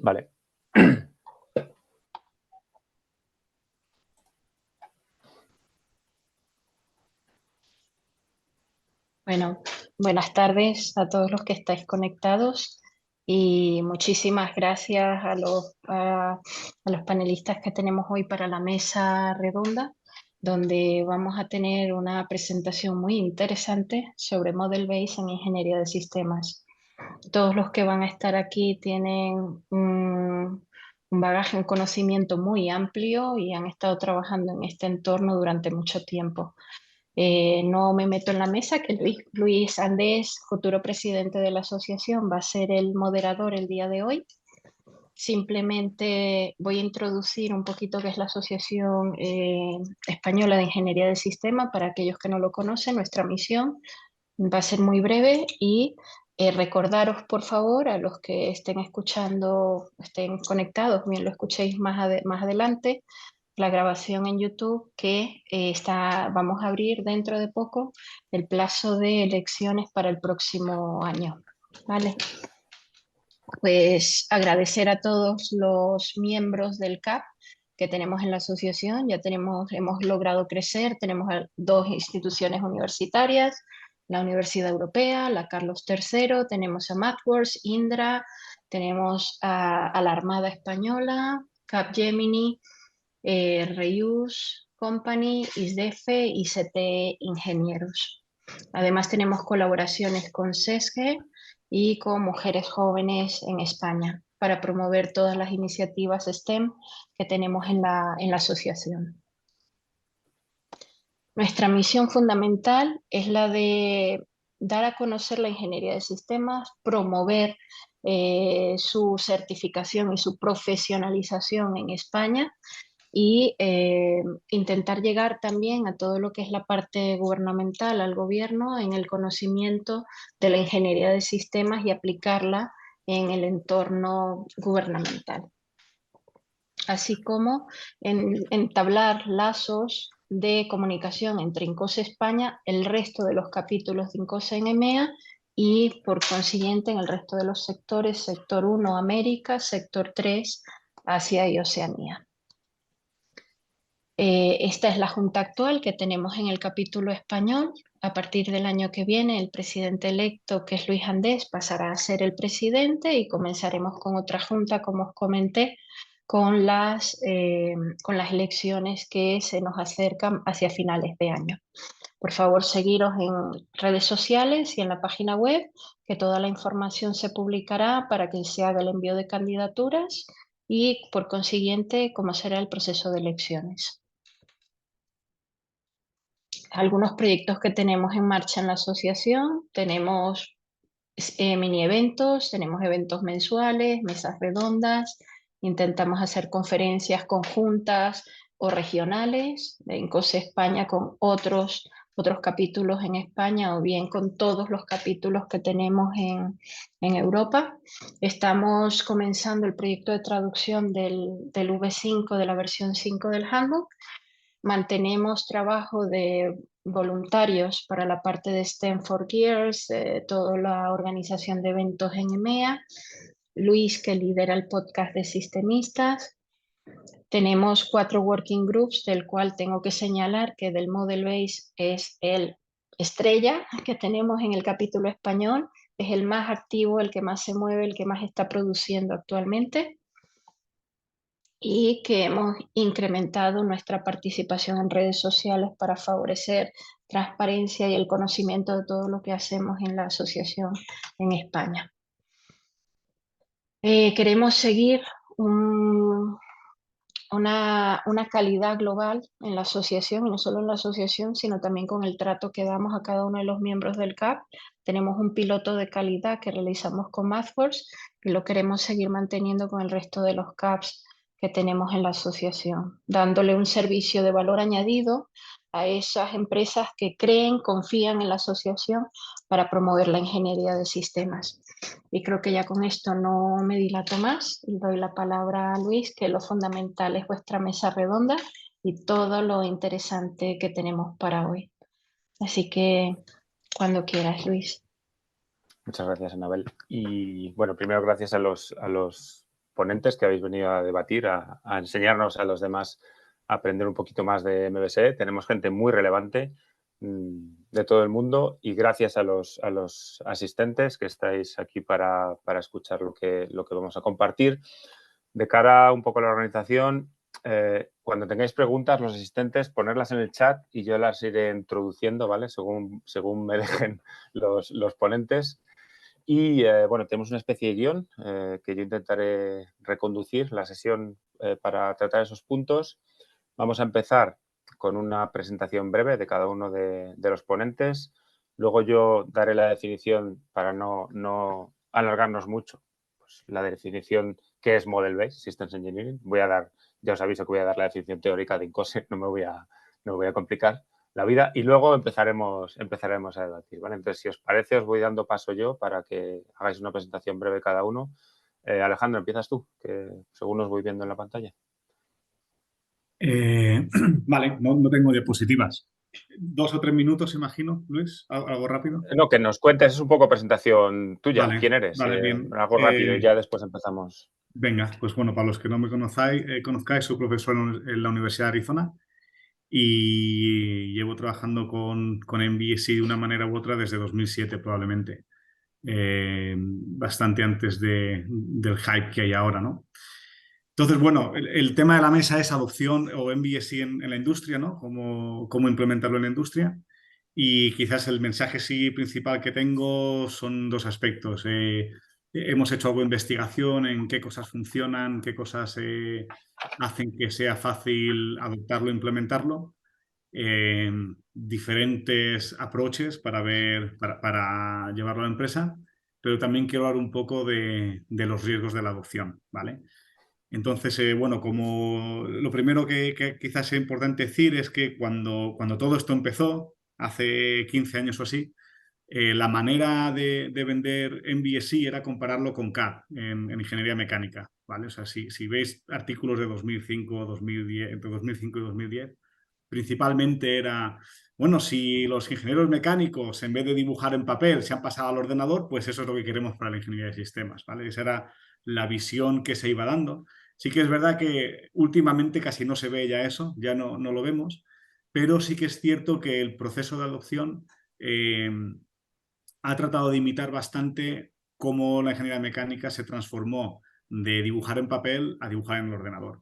Vale. Bueno, buenas tardes a todos los que estáis conectados y muchísimas gracias a los panelistas que tenemos hoy para la mesa redonda, donde vamos a tener una presentación muy interesante sobre Model Based en ingeniería de sistemas. Todos los que van a estar aquí tienen un bagaje, un conocimiento muy amplio y han estado trabajando en este entorno durante mucho tiempo. No me meto en la mesa, que Luis Andés, futuro presidente de la asociación, va a ser el moderador el día de hoy. Simplemente voy a introducir un poquito qué es la Asociación Española de Ingeniería del Sistema para aquellos que no lo conocen. Nuestra misión va a ser muy breve y recordaros, por favor, a los que estén escuchando, estén conectados, bien lo escuchéis más adelante, la grabación en YouTube que vamos a abrir dentro de poco el plazo de elecciones para el próximo año. ¿Vale? Pues agradecer a todos los miembros del CAP que tenemos en la asociación. Hemos logrado crecer, tenemos dos instituciones universitarias, la Universidad Europea, la Carlos III, tenemos a MathWorks, Indra, tenemos a la Armada Española, Capgemini, Reuse Company, ISDEFE y CT Ingenieros. Además tenemos colaboraciones con SESGE y con Mujeres Jóvenes en España para promover todas las iniciativas STEM que tenemos en la asociación. Nuestra misión fundamental es la de dar a conocer la ingeniería de sistemas, promover su certificación y su profesionalización en España y intentar llegar también a todo lo que es la parte gubernamental, al gobierno, en el conocimiento de la ingeniería de sistemas y aplicarla en el entorno gubernamental. Así como entablar lazos de comunicación entre INCOSE España, el resto de los capítulos de INCOSE en EMEA y por consiguiente en el resto de los sectores, sector 1 América, sector 3 Asia y Oceanía. Esta es la junta actual que tenemos en el capítulo español. A partir del año que viene, el presidente electo, que es Luis Andés, pasará a ser el presidente y comenzaremos con otra junta, como os comenté, con las elecciones que se nos acercan hacia finales de año. Por favor, seguiros en redes sociales y en la página web, que toda la información se publicará para que se haga el envío de candidaturas y, por consiguiente, cómo será el proceso de elecciones. Algunos proyectos que tenemos en marcha en la asociación, tenemos mini eventos, tenemos eventos mensuales, mesas redondas, intentamos hacer conferencias conjuntas o regionales en COSE España con otros capítulos en España o bien con todos los capítulos que tenemos en Europa. Estamos comenzando el proyecto de traducción del V5, de la versión 5 del Handbook. Mantenemos trabajo de voluntarios para la parte de STEM for Gears, toda la organización de eventos en EMEA. Luis, que lidera el podcast de Sistemistas. Tenemos 4 working groups, del cual tengo que señalar que del Model Base es el estrella que tenemos en el capítulo español. Es el más activo, el que más se mueve, el que más está produciendo actualmente, y que hemos incrementado nuestra participación en redes sociales para favorecer transparencia y el conocimiento de todo lo que hacemos en la asociación en España. Queremos seguir una calidad global en la asociación, y no solo en la asociación, sino también con el trato que damos a cada uno de los miembros del CAP. Tenemos un piloto de calidad que realizamos con MathWorks y lo queremos seguir manteniendo con el resto de los CAPs que tenemos en la asociación, dándole un servicio de valor añadido a esas empresas que creen, confían en la asociación para promover la ingeniería de sistemas. Y creo que ya con esto no me dilato más y doy la palabra a Luis, que lo fundamental es vuestra mesa redonda y todo lo interesante que tenemos para hoy. Así que cuando quieras, Luis. Muchas gracias, Anabel. Y bueno, primero gracias a los ponentes que habéis venido a debatir, a enseñarnos a los demás a aprender un poquito más de MBSE. Tenemos gente muy relevante de todo el mundo y gracias a los asistentes que estáis aquí para escuchar lo que vamos a compartir. De cara un poco a la organización, cuando tengáis preguntas, los asistentes, ponerlas en el chat y yo las iré introduciendo, ¿vale? Según me dejen los ponentes. Y, bueno, tenemos una especie de guión que yo intentaré reconducir la sesión para tratar esos puntos. Vamos a empezar con una presentación breve de cada uno de los ponentes. Luego yo daré la definición para no alargarnos mucho. Pues la definición que es Model Based Systems Engineering. Ya os aviso que voy a dar la definición teórica de INCOSE, no me voy a complicar la vida y luego empezaremos a debatir, ¿vale? Entonces, si os parece, os voy dando paso yo para que hagáis una presentación breve cada uno. Alejandro, empiezas tú, que según os voy viendo en la pantalla. Vale, no tengo diapositivas. 2 o 3 minutos, imagino, Luis, algo rápido. No, que nos cuentes, es un poco presentación tuya. Vale, ¿Quién eres? vale, bien. Algo rápido y ya después empezamos. Venga, pues bueno, para los que no me conozcáis, soy profesor en la Universidad de Arizona y llevo trabajando con MBSE de una manera u otra desde 2007 probablemente, bastante antes del hype que hay ahora, ¿no? Entonces, bueno, el tema de la mesa es adopción o MBSE en la industria, ¿no? Cómo implementarlo en la industria. Y quizás el mensaje sí principal que tengo son 2 aspectos. Hemos hecho algo de investigación en qué cosas funcionan, qué cosas hacen que sea fácil adoptarlo e implementarlo. Diferentes approaches para llevarlo a la empresa, pero también quiero hablar un poco de los riesgos de la adopción, ¿vale? Entonces, bueno, como lo primero que quizás es importante decir es que cuando todo esto empezó, hace 15 años o así, la manera de vender MBSE era compararlo con CAD en ingeniería mecánica, ¿vale? O sea, si veis artículos de 2005, 2010, entre 2005 y 2010, principalmente era, bueno, si los ingenieros mecánicos en vez de dibujar en papel se han pasado al ordenador, pues eso es lo que queremos para la ingeniería de sistemas, ¿vale? Esa era la visión que se iba dando. Sí que es verdad que últimamente casi no se ve ya eso, ya no lo vemos, pero sí que es cierto que el proceso de adopción ha tratado de imitar bastante cómo la ingeniería mecánica se transformó de dibujar en papel a dibujar en el ordenador.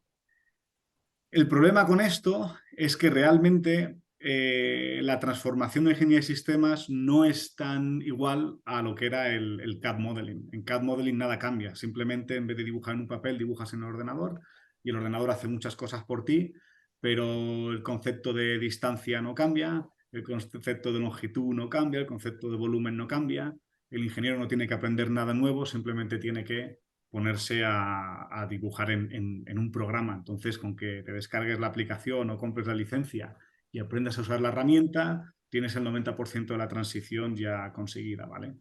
El problema con esto es que realmente la transformación de ingeniería de sistemas no es tan igual a lo que era el CAD modeling. En CAD modeling nada cambia, simplemente en vez de dibujar en un papel, dibujas en el ordenador y el ordenador hace muchas cosas por ti, pero el concepto de distancia no cambia, el concepto de longitud no cambia, el concepto de volumen no cambia, el ingeniero no tiene que aprender nada nuevo, simplemente tiene que ponerse a dibujar en un programa. Entonces, con que te descargues la aplicación o compres la licencia y aprendas a usar la herramienta, tienes el 90% de la transición ya conseguida, ¿vale?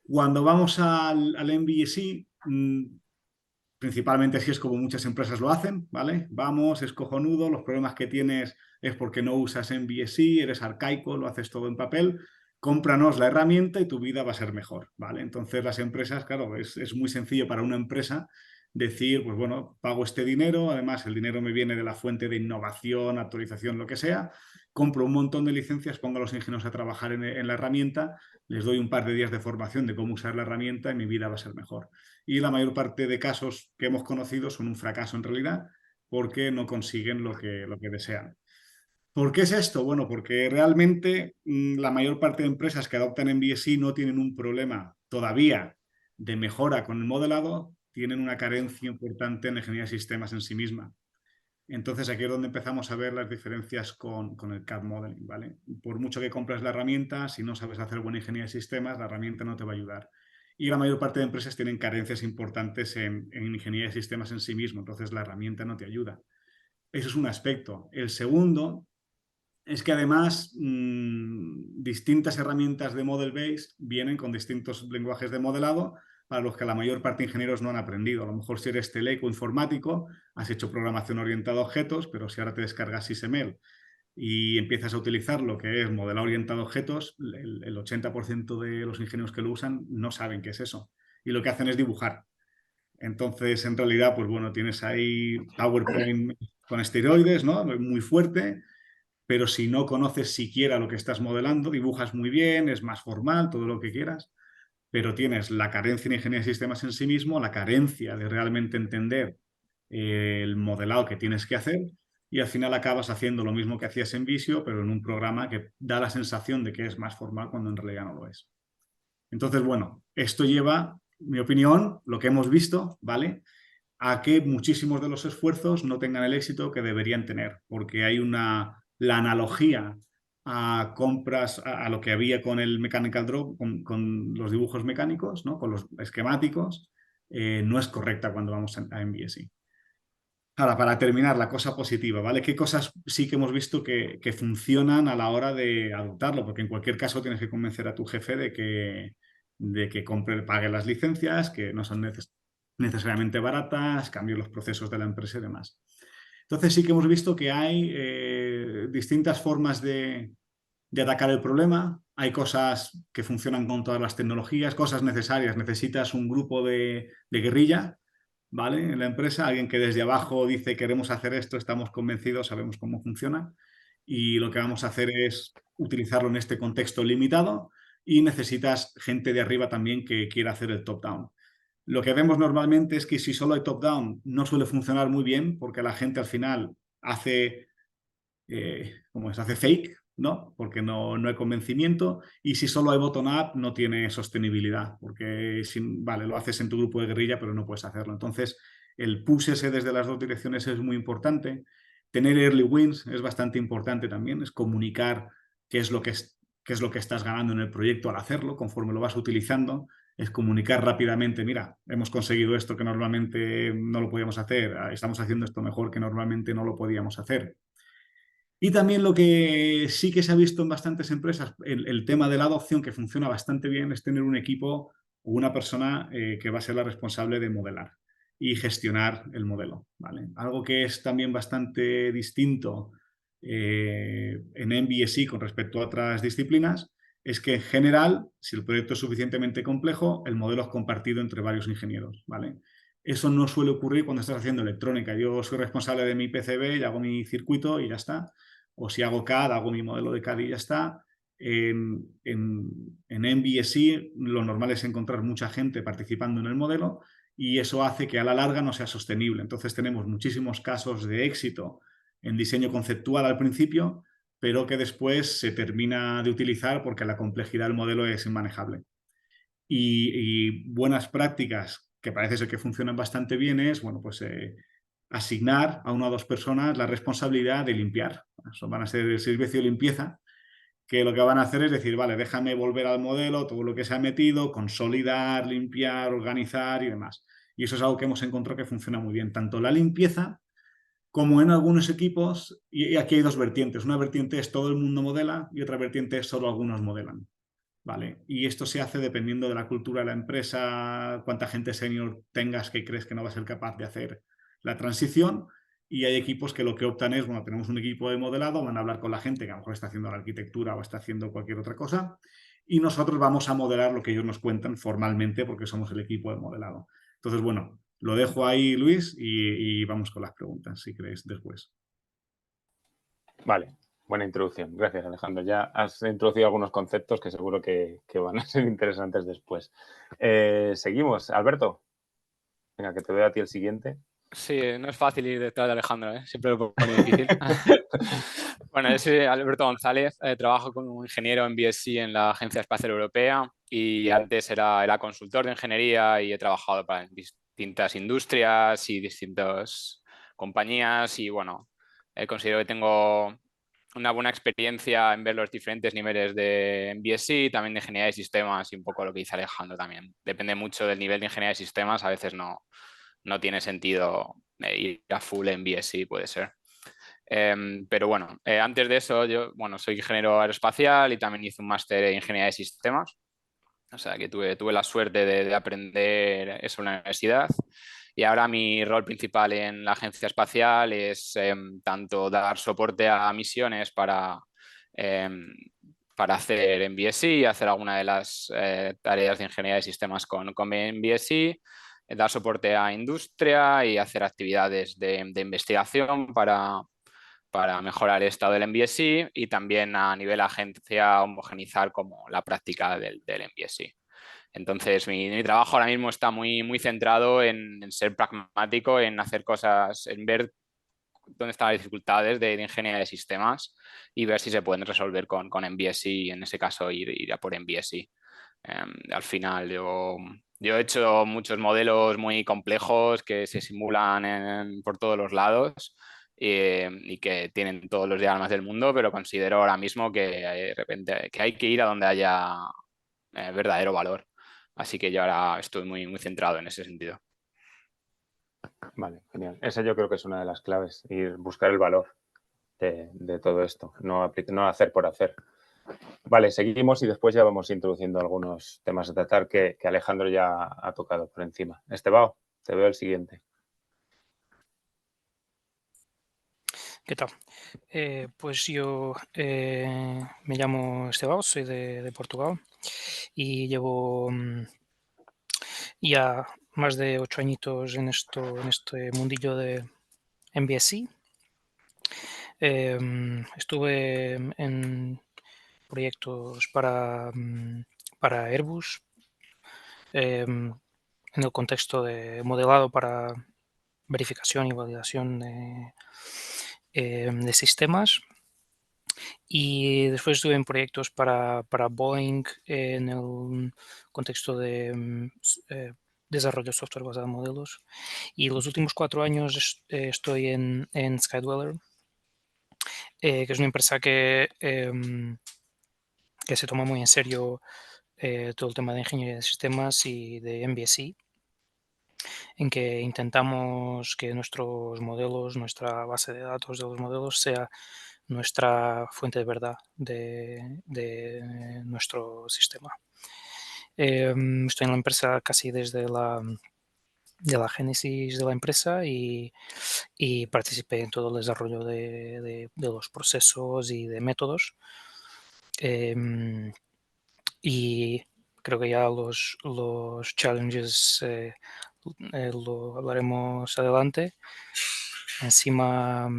Cuando vamos al MBSE, principalmente así es como muchas empresas lo hacen, ¿vale? Vamos, es cojonudo, los problemas que tienes es porque no usas MBSE, eres arcaico, lo haces todo en papel, cómpranos la herramienta y tu vida va a ser mejor, ¿vale? Entonces las empresas, claro, es muy sencillo para una empresa decir, pues bueno, pago este dinero, además el dinero me viene de la fuente de innovación, actualización, lo que sea, compro un montón de licencias, pongo a los ingenieros a trabajar en la herramienta, les doy un par de días de formación de cómo usar la herramienta y mi vida va a ser mejor. Y la mayor parte de casos que hemos conocido son un fracaso en realidad porque no consiguen lo que desean. ¿Por qué es esto? Bueno, porque realmente la mayor parte de empresas que adoptan MBSE no tienen un problema todavía de mejora con el modelado, tienen una carencia importante en la ingeniería de sistemas en sí misma. Entonces aquí es donde empezamos a ver las diferencias con el CAD modeling, ¿vale? Por mucho que compres la herramienta, si no sabes hacer buena ingeniería de sistemas, la herramienta no te va a ayudar. Y la mayor parte de empresas tienen carencias importantes en ingeniería de sistemas en sí mismo, entonces la herramienta no te ayuda. Eso es un aspecto. El segundo es que además distintas herramientas de Model Base vienen con distintos lenguajes de modelado para los que la mayor parte de ingenieros no han aprendido. A lo mejor si eres teleco informático, has hecho programación orientada a objetos, pero si ahora te descargas SysML y empiezas a utilizar lo que es modelado orientado a objetos, el 80% de los ingenieros que lo usan no saben qué es eso. Y lo que hacen es dibujar. Entonces, en realidad, pues bueno, tienes ahí PowerPoint con esteroides, ¿no? Muy fuerte, pero si no conoces siquiera lo que estás modelando, dibujas muy bien, es más formal, todo lo que quieras, pero tienes la carencia en ingeniería de sistemas en sí mismo, la carencia de realmente entender el modelado que tienes que hacer, y al final acabas haciendo lo mismo que hacías en Visio, pero en un programa que da la sensación de que es más formal cuando en realidad no lo es. Entonces, bueno, esto lleva, mi opinión, lo que hemos visto, ¿vale?, a que muchísimos de los esfuerzos no tengan el éxito que deberían tener, porque hay la analogía a compras, a lo que había con el Mechanical Draw, con los dibujos mecánicos, ¿no?, con los esquemáticos, no es correcta cuando vamos a MVSI. Ahora, para terminar, la cosa positiva, ¿vale? ¿Qué cosas sí que hemos visto que funcionan a la hora de adoptarlo? Porque en cualquier caso tienes que convencer a tu jefe de que pague las licencias, que no son necesariamente baratas, cambie los procesos de la empresa y demás. Entonces sí que hemos visto que hay distintas formas de atacar el problema. Hay cosas que funcionan con todas las tecnologías, cosas necesarias. Necesitas un grupo de guerrilla, ¿vale?, en la empresa, alguien que desde abajo dice queremos hacer esto, estamos convencidos, sabemos cómo funciona, y lo que vamos a hacer es utilizarlo en este contexto limitado, y necesitas gente de arriba también que quiera hacer el top-down. Lo que vemos normalmente es que si solo hay top-down no suele funcionar muy bien, porque la gente al final hace hace fake, ¿no?, porque no hay convencimiento, y si solo hay bottom-up no tiene sostenibilidad, porque vale, lo haces en tu grupo de guerrilla, pero no puedes hacerlo. Entonces, el push ese desde las dos direcciones es muy importante. Tener early wins es bastante importante también, es comunicar qué es lo que estás ganando en el proyecto al hacerlo, conforme lo vas utilizando. Es comunicar rápidamente, mira, hemos conseguido esto que normalmente no lo podíamos hacer, estamos haciendo esto mejor que normalmente no lo podíamos hacer. Y también lo que sí que se ha visto en bastantes empresas, el tema de la adopción, que funciona bastante bien, es tener un equipo o una persona que va a ser la responsable de modelar y gestionar el modelo, ¿vale? Algo que es también bastante distinto en MBSE con respecto a otras disciplinas es que en general, si el proyecto es suficientemente complejo, el modelo es compartido entre varios ingenieros, ¿vale? Eso no suele ocurrir cuando estás haciendo electrónica. Yo soy responsable de mi PCB y hago mi circuito y ya está. O si hago CAD, hago mi modelo de CAD y ya está. En MBSE lo normal es encontrar mucha gente participando en el modelo, y eso hace que a la larga no sea sostenible. Entonces tenemos muchísimos casos de éxito en diseño conceptual al principio, pero que después se termina de utilizar porque la complejidad del modelo es inmanejable. Y buenas prácticas que parece ser que funcionan bastante bien es, bueno, pues asignar a una o dos personas la responsabilidad de limpiar. Eso van a ser el servicio de limpieza, que lo que van a hacer es decir, vale, déjame volver al modelo, todo lo que se ha metido, consolidar, limpiar, organizar y demás. Y eso es algo que hemos encontrado que funciona muy bien, tanto la limpieza como en algunos equipos. Y aquí hay dos vertientes. Una vertiente es todo el mundo modela y otra vertiente es solo algunos modelan, ¿vale? Y esto se hace dependiendo de la cultura de la empresa, cuánta gente senior tengas que crees que no va a ser capaz de hacer la transición. Y hay equipos que lo que optan es, bueno, tenemos un equipo de modelado, van a hablar con la gente que a lo mejor está haciendo la arquitectura o está haciendo cualquier otra cosa, y nosotros vamos a modelar lo que ellos nos cuentan formalmente porque somos el equipo de modelado. Entonces, bueno, lo dejo ahí, Luis, y vamos con las preguntas, si queréis, después. Vale, buena introducción. Gracias, Alejandro. Ya has introducido algunos conceptos que seguro que van a ser interesantes después. Seguimos. Alberto, venga, que te veo a ti el siguiente. Sí, no es fácil ir detrás de Alejandro, ¿eh? Siempre lo pone difícil. Bueno, yo soy Alberto González, trabajo como ingeniero en BSc en la Agencia Espacial Europea, y antes era consultor de ingeniería y he trabajado para distintas industrias y distintas compañías, y bueno, considero que tengo una buena experiencia en ver los diferentes niveles de BSc, también de ingeniería de sistemas, y un poco lo que dice Alejandro también. Depende mucho del nivel de ingeniería de sistemas, a veces no tiene sentido ir a full en BSc, puede ser. Pero bueno, antes de eso, yo soy ingeniero aeroespacial y también hice un máster en ingeniería de sistemas. O sea que tuve la suerte de aprender eso en la universidad. Y ahora mi rol principal en la agencia espacial es tanto dar soporte a misiones para hacer MBSE y hacer alguna de las tareas de ingeniería de sistemas con MBSE, dar soporte a industria y hacer actividades de investigación para mejorar el estado del MBSI y también a nivel agencia homogenizar como la práctica del MBSI. Entonces, mi trabajo ahora mismo está muy centrado en ser pragmático, en hacer cosas, en ver dónde están las dificultades de ingeniería de sistemas y ver si se pueden resolver con MBSI y en ese caso ir a por MBSI. Al final yo he hecho muchos modelos muy complejos que se simulan por todos los lados y que tienen todos los diagramas del mundo, pero considero ahora mismo que de repente que hay que ir a donde haya verdadero valor. Así que yo ahora estoy muy centrado en ese sentido. Vale, genial. Esa yo creo que es una de las claves, ir buscar el valor de todo esto, no hacer por hacer. Vale, seguimos y después ya vamos introduciendo algunos temas a tratar que Alejandro ya ha tocado por encima. Estebao, te veo el siguiente. ¿Qué tal? Pues yo me llamo Estebao, soy de Portugal y llevo ya más de 8 añitos en este mundillo de MBSI. Estuve en proyectos para Airbus en el contexto de modelado para verificación y validación de sistemas. Y después estuve en proyectos para Boeing en el contexto de desarrollo de software basado en modelos. Y los últimos 4 años estoy en Skydweller, que es una empresa que se toma muy en serio todo el tema de ingeniería de sistemas y de MBSI, en que intentamos que nuestros modelos, nuestra base de datos de los modelos sea nuestra fuente de verdad de nuestro sistema. Estoy en la empresa casi desde la génesis de la empresa y participé en todo el desarrollo de los procesos y de métodos. Y creo que ya los challenges lo hablaremos adelante. Encima,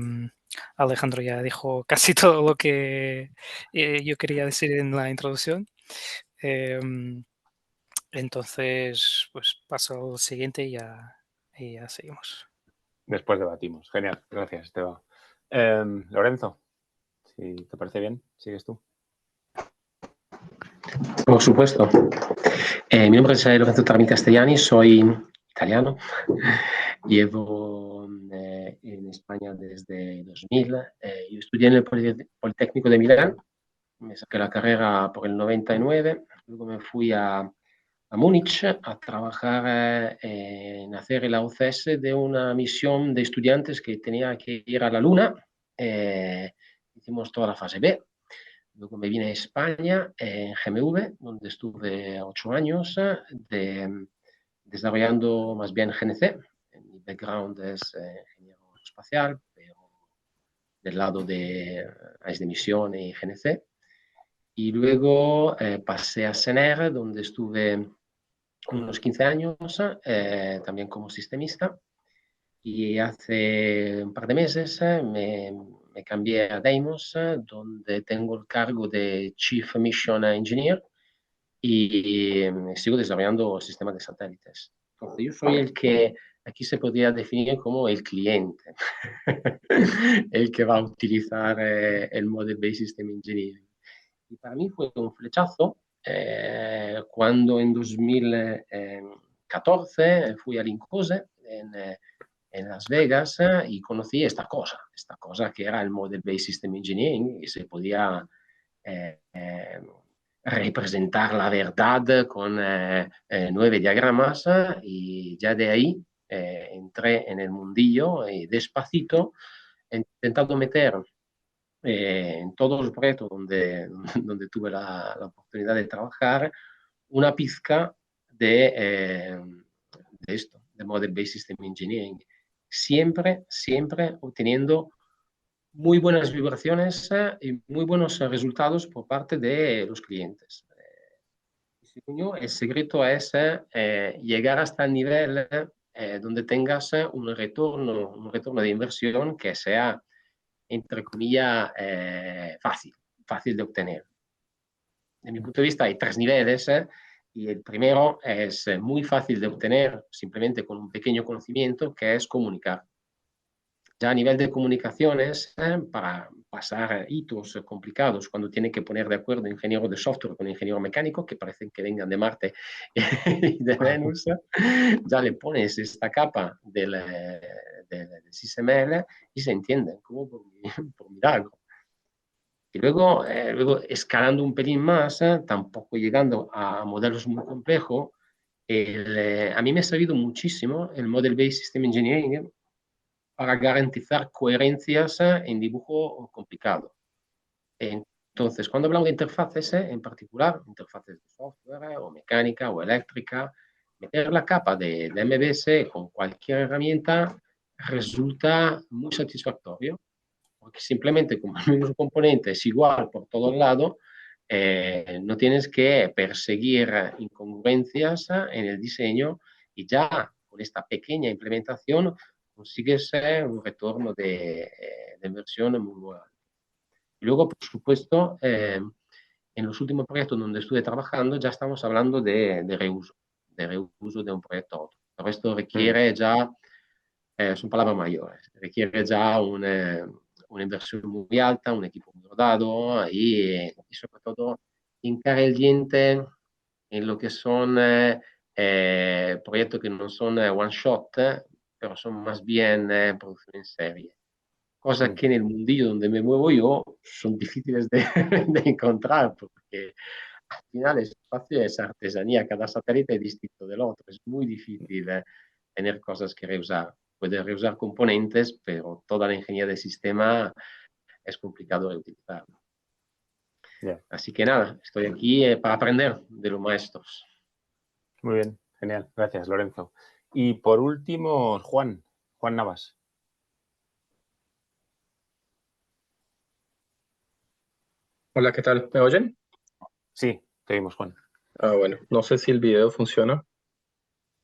Alejandro ya dijo casi todo lo que yo quería decir en la introducción. Entonces, pues paso al siguiente y ya seguimos. Después debatimos. Genial, gracias, Estebao. Lorenzo, si te parece bien, sigues tú. Por supuesto. Mi nombre es Lorenzo Tarmi Castellani, soy italiano. Llevo en España desde 2000. Yo estudié en el Politécnico de Milán. Me saqué la carrera por el 99. Luego me fui a Múnich a trabajar en hacer el AOCS de una misión de estudiantes que tenía que ir a la Luna. Hicimos toda la fase B. Luego me vine a España, en GMV, donde estuve 8 años desarrollando más bien GNC. Mi background es ingeniero espacial, pero del lado de áreas de misión y GNC. Y luego pasé a CENER, donde estuve unos 15 años, también como sistemista. Y hace un par de meses me cambié a Deimos, donde tengo el cargo de Chief Mission Engineer y sigo desarrollando sistemas de satélites. Entonces, yo soy el que aquí se podría definir como el cliente, el que va a utilizar el Model-Based System Engineering. Y para mí fue un flechazo cuando en 2014 fui al INCOSE en Las Vegas y conocí esta cosa que era el Model-Based System Engineering y se podía representar la verdad con 9 diagramas y ya de ahí entré en el mundillo y despacito intentando meter en todos los proyectos donde tuve la oportunidad de trabajar una pizca de esto, de Model-Based System Engineering. Siempre obteniendo muy buenas vibraciones y muy buenos resultados por parte de los clientes. diseño, el secreto es llegar hasta el nivel donde tengas un retorno de inversión que sea, entre comillas, fácil de obtener. De mi punto de vista hay 3 niveles y el primero es muy fácil de obtener simplemente con un pequeño conocimiento, que es comunicar. Ya a nivel de comunicaciones, para pasar hitos complicados, cuando tiene que poner de acuerdo ingeniero de software con ingeniero mecánico, que parecen que vengan de Marte y de Venus, ya le pones esta capa del SysML y se entienden como por milagro. Y luego escalando un pelín más, tampoco llegando a modelos muy complejos, a mí me ha servido muchísimo el Model-Based System Engineering para garantizar coherencias en dibujo complicado. Entonces, cuando hablamos de interfaces, en particular, interfaces de software o mecánica o eléctrica, meter la capa de MBS con cualquier herramienta resulta muy satisfactorio, porque simplemente como el mismo componente es igual por todos lados, no tienes que perseguir incongruencias en el diseño y ya con esta pequeña implementación consigues un retorno de inversión muy bueno. Y luego, por supuesto, en los últimos proyectos donde estuve trabajando ya estamos hablando de reuso de un proyecto a otro. Pero esto requiere ya, son palabras mayores, requiere ya una inversión muy alta, un equipo muy rodado y sobre todo hincar el diente en lo que son proyectos que no son one shot, pero son más bien producción en serie. Cosas que en el mundillo donde me muevo yo son difíciles de encontrar, porque al final el espacio es artesanía, cada satélite es distinto del otro, es muy difícil tener cosas que reusar. Puedes reusar componentes, pero toda la ingeniería del sistema es complicado de utilizar. Yeah. Así que nada, estoy aquí para aprender de los maestros. Muy bien, genial. Gracias, Lorenzo. Y por último, Juan Navas. Hola, ¿qué tal? ¿Me oyen? Sí, te oímos, Juan. Bueno, no sé si el video funciona.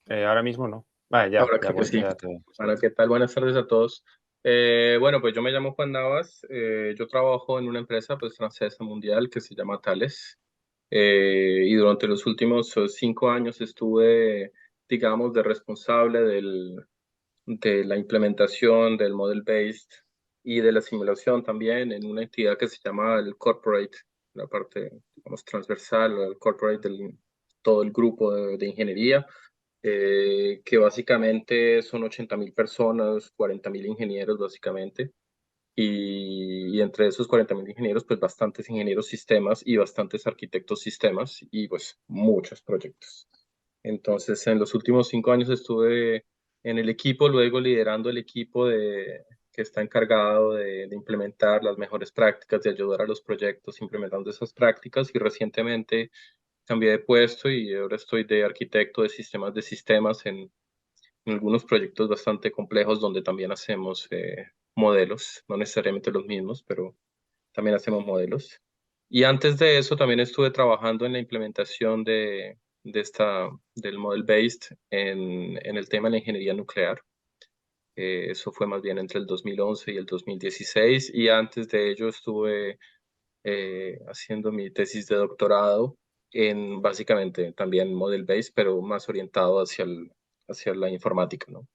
Ahora mismo no. Vale, ya, Ahora ya, creo que sí. ya te veo. Hola, ¿qué tal? Buenas tardes a todos. Bueno, pues yo me llamo Juan Navas. Yo trabajo en una empresa pues, francesa mundial que se llama Thales. Y durante los últimos 5 años estuve, digamos, de responsable de la implementación del Model Based y de la simulación también en una entidad que se llama el Corporate, la parte, digamos, transversal, el Corporate del todo el grupo de ingeniería, que básicamente son 80.000 personas, 40.000 ingenieros básicamente, y entre esos 40.000 ingenieros, pues bastantes ingenieros sistemas y bastantes arquitectos sistemas y pues muchos proyectos. Entonces, en los últimos 5 años estuve en el equipo, luego liderando el equipo que está encargado de implementar las mejores prácticas, de ayudar a los proyectos implementando esas prácticas y recientemente cambié de puesto y ahora estoy de arquitecto de sistemas en algunos proyectos bastante complejos donde también hacemos modelos, no necesariamente los mismos, pero también hacemos modelos. Y antes de eso también estuve trabajando en la implementación del Model Based en el tema de la ingeniería nuclear. Eso fue más bien entre el 2011 y el 2016 y antes de ello estuve haciendo mi tesis de doctorado en básicamente también Model Based, pero más orientado hacia la informática, ¿no?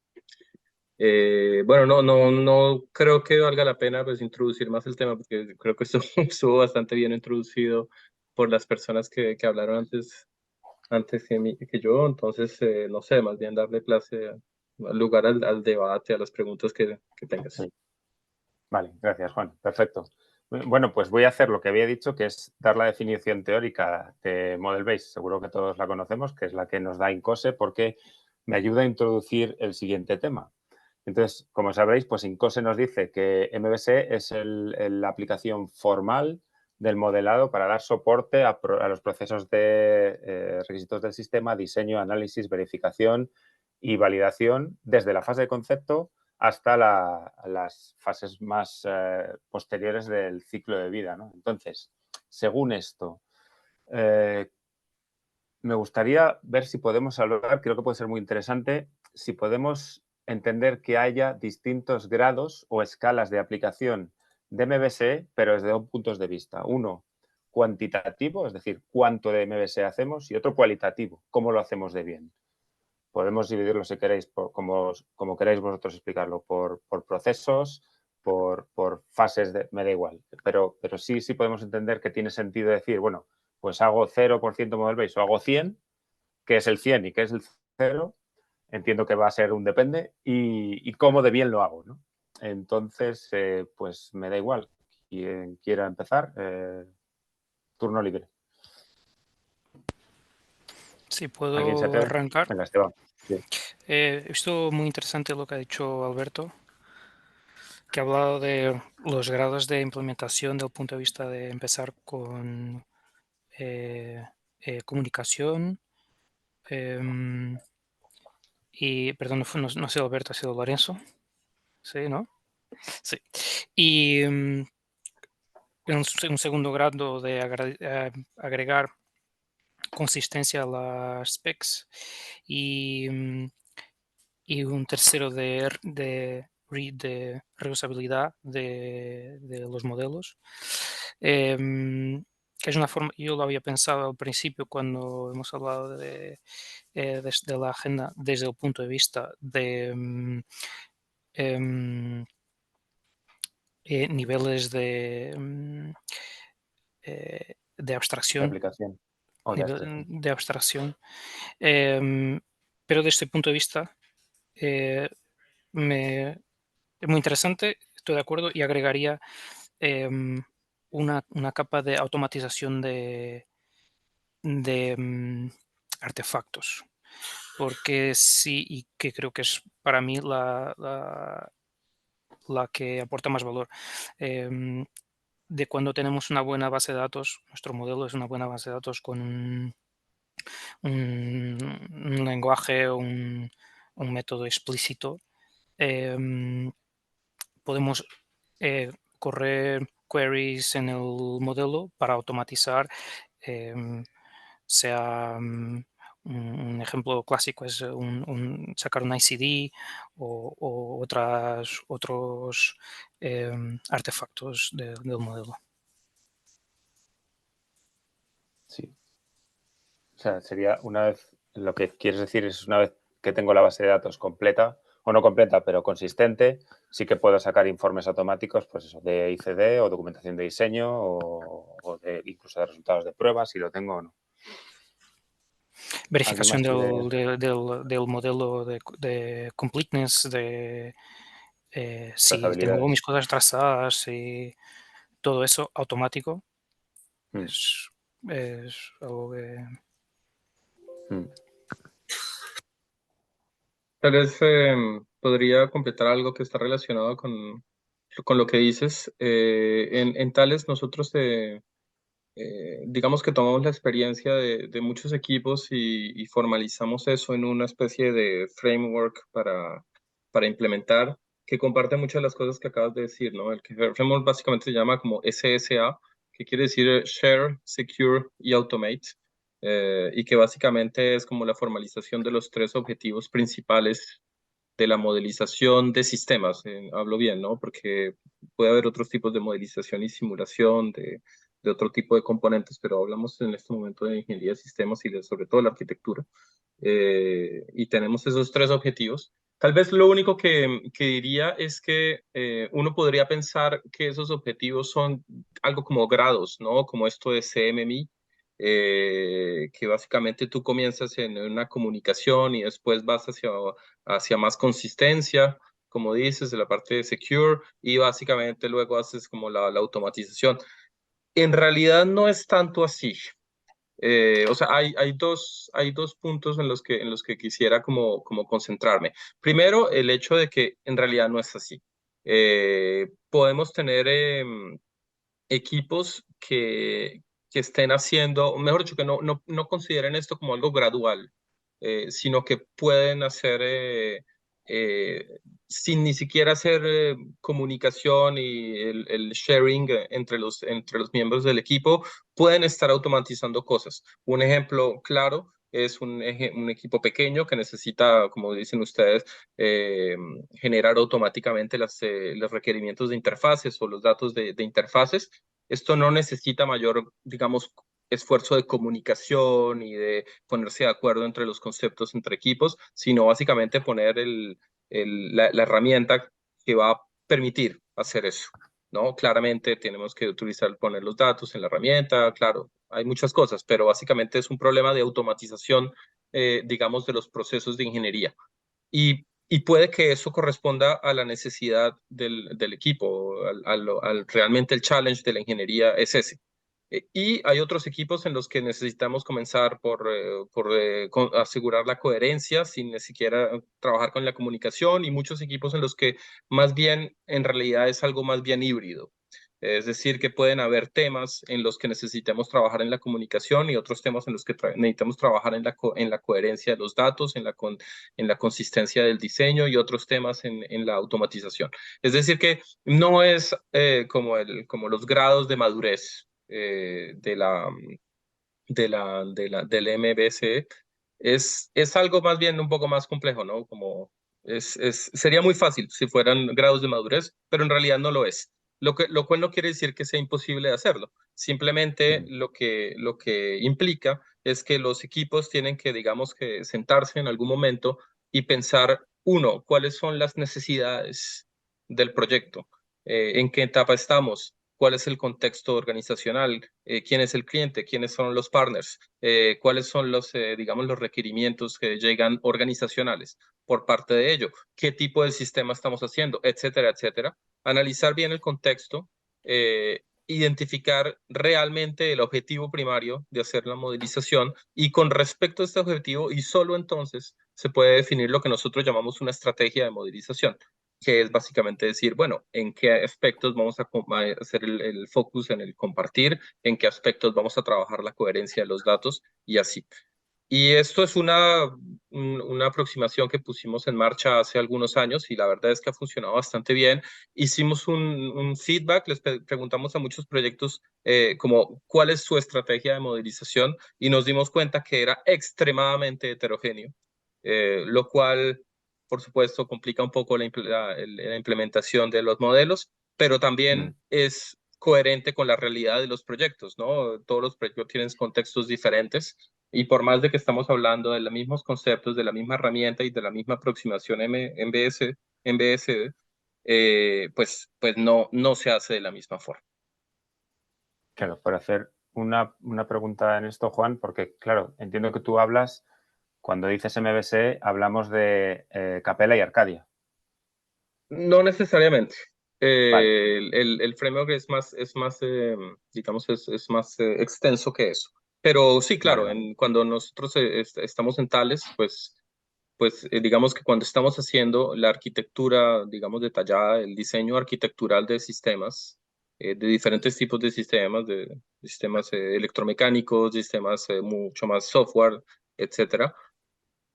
Bueno, no creo que valga la pena pues, introducir más el tema porque creo que estuvo bastante bien introducido por las personas que hablaron antes que yo, entonces no sé, más bien darle lugar al debate, a las preguntas que tengas. Sí. Vale, gracias, Juan. Perfecto. Bueno, pues voy a hacer lo que había dicho, que es dar la definición teórica de Model Based. Seguro que todos la conocemos, que es la que nos da INCOSE, porque me ayuda a introducir el siguiente tema. Entonces, como sabréis, pues INCOSE nos dice que MBSE es la aplicación formal del modelado para dar soporte a los procesos de requisitos del sistema, diseño, análisis, verificación y validación desde la fase de concepto hasta las fases más posteriores del ciclo de vida, ¿no? Entonces, según esto, me gustaría ver si podemos hablar, creo que puede ser muy interesante, si podemos entender que haya distintos grados o escalas de aplicación de MVSE, pero desde dos puntos de vista. Uno, cuantitativo, es decir, cuánto de MVSE hacemos, y otro cualitativo, cómo lo hacemos de bien. Podemos dividirlo, si queréis, como queráis vosotros explicarlo, por procesos, por fases, me da igual. Pero sí podemos entender que tiene sentido decir, bueno, pues hago 0% model base o hago 100, que es el 100 y que es el 0, entiendo que va a ser un depende, y cómo de bien lo hago, ¿no? Entonces, pues me da igual. Quien quiera empezar, turno libre. Sí, ¿Alguien se puedo atreve? arrancar. Venga, Esteban. Sí. He visto muy interesante lo que ha dicho Alberto, que ha hablado de los grados de implementación del punto de vista de empezar con comunicación. Y, perdón, no ha sido Alberto, ha sido Lorenzo. Sí, ¿no? Sí. Y en un segundo grado de agregar consistencia a las specs y un tercero de reusabilidad de los modelos. Es una forma, yo lo había pensado al principio cuando hemos hablado de la agenda desde el punto de vista de niveles de abstracción. Aplicación. O de abstracción. De abstracción. Pero desde este punto de vista es muy interesante, estoy de acuerdo, y agregaría una capa de automatización de artefactos, porque sí, y que creo que es para mí la que aporta más valor. De cuando tenemos una buena base de datos, nuestro modelo es una buena base de datos con un lenguaje, un método explícito, podemos correr queries en el modelo para automatizar, sea un ejemplo clásico es sacar un ICD o otros artefactos del modelo. Sí. O sea, sería una vez, lo que quieres decir es una vez que tengo la base de datos completa, o no completa, pero consistente, sí que puedo sacar informes automáticos, pues eso, de ICD o documentación de diseño o incluso de resultados de pruebas, si lo tengo o no. Verificación quiere... del modelo de completeness, si tengo mis cosas trazadas y todo eso automático, es algo que... Tal vez podría completar algo que está relacionado con lo que dices. En Thales nosotros digamos que tomamos la experiencia de muchos equipos y formalizamos eso en una especie de framework para implementar, que comparte muchas de las cosas que acabas de decir, ¿no? El framework básicamente se llama como SSA, que quiere decir Share, Secure y Automate, y que básicamente es como la formalización de los tres objetivos principales de la modelización de sistemas. Hablo bien, ¿no? Porque puede haber otros tipos de modelización y simulación de otro tipo de componentes, pero hablamos en este momento de ingeniería de sistemas y sobre todo la arquitectura. Y tenemos esos tres objetivos. Tal vez lo único que diría es que uno podría pensar que esos objetivos son algo como grados, ¿no? Como esto de CMMI, que básicamente tú comienzas en una comunicación y después vas hacia más consistencia, como dices, de la parte de secure, y básicamente luego haces como la automatización. En realidad no es tanto así. O sea, hay dos puntos en los que quisiera como concentrarme. Primero, el hecho de que en realidad no es así. Podemos tener equipos que estén haciendo, mejor dicho, que no consideren esto como algo gradual, sino que pueden hacer sin ni siquiera hacer comunicación y el sharing entre los miembros del equipo, pueden estar automatizando cosas. Un ejemplo claro es un equipo pequeño que necesita, como dicen ustedes, generar automáticamente los requerimientos de interfaces o los datos de interfaces. Esto no necesita mayor, digamos, esfuerzo de comunicación y de ponerse de acuerdo entre los conceptos entre equipos, sino básicamente poner la herramienta que va a permitir hacer eso, ¿no? Claramente tenemos que poner los datos en la herramienta, claro, hay muchas cosas, pero básicamente es un problema de automatización, digamos, de los procesos de ingeniería. Y puede que eso corresponda a la necesidad del equipo, realmente el challenge de la ingeniería es ese. Y hay otros equipos en los que necesitamos comenzar por asegurar la coherencia sin ni siquiera trabajar con la comunicación, y muchos equipos en los que más bien en realidad es algo más bien híbrido. Es decir, que pueden haber temas en los que necesitamos trabajar en la comunicación y otros temas en los que necesitamos trabajar en la coherencia de los datos, en la consistencia del diseño, y otros temas en la automatización. Es decir, que no es como los grados de madurez del MVC. Es algo más bien un poco más complejo, ¿no? Sería muy fácil si fueran grados de madurez, pero en realidad no lo es. Lo cual no quiere decir que sea imposible de hacerlo. Simplemente lo que implica es que los equipos tienen que, digamos, que sentarse en algún momento y pensar, uno, cuáles son las necesidades del proyecto, en qué etapa estamos, cuál es el contexto organizacional, quién es el cliente, quiénes son los partners, cuáles son digamos, los requerimientos que llegan organizacionales por parte de ello, qué tipo de sistema estamos haciendo, etcétera, etcétera. Analizar bien el contexto, identificar realmente el objetivo primario de hacer la modelización, y con respecto a este objetivo, y solo entonces se puede definir lo que nosotros llamamos una estrategia de modelización, que es básicamente decir, bueno, en qué aspectos vamos a hacer el focus en el compartir, en qué aspectos vamos a trabajar la coherencia de los datos, y así. Y esto es una aproximación que pusimos en marcha hace algunos años, y la verdad es que ha funcionado bastante bien. Hicimos un feedback, les preguntamos a muchos proyectos como cuál es su estrategia de modelización, y nos dimos cuenta que era extremadamente heterogéneo, lo cual, por supuesto, complica un poco la implementación de los modelos, pero también es coherente con la realidad de los proyectos, ¿no? Todos los proyectos tienen contextos diferentes, y por más de que estamos hablando de los mismos conceptos, de la misma herramienta y de la misma aproximación en BSD, pues no se hace de la misma forma. Claro, por hacer una pregunta en esto, Juan, porque, claro, entiendo que tú hablas, cuando dices MVC, hablamos de Capella y Arcadia. No necesariamente. Vale. El framework es más digamos, es más extenso que eso. Pero sí, claro, Vale. cuando nosotros estamos en Thales, pues digamos que cuando estamos haciendo la arquitectura, digamos, detallada, el diseño arquitectural de sistemas, de diferentes tipos de sistemas electromecánicos, sistemas mucho más software, etcétera,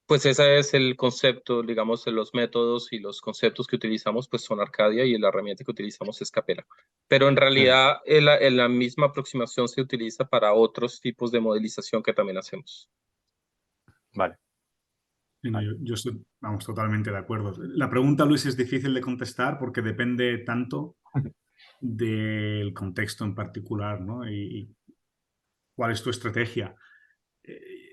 pues ese es el concepto, digamos, de los métodos y los conceptos que utilizamos, pues son Arcadia, y la herramienta que utilizamos es Capella. Pero en realidad la misma aproximación se utiliza para otros tipos de modelización que también hacemos. Vale. Yo estoy, vamos, totalmente de acuerdo. La pregunta, Luis, es difícil de contestar porque depende tanto del contexto en particular, ¿no? Y cuál es tu estrategia.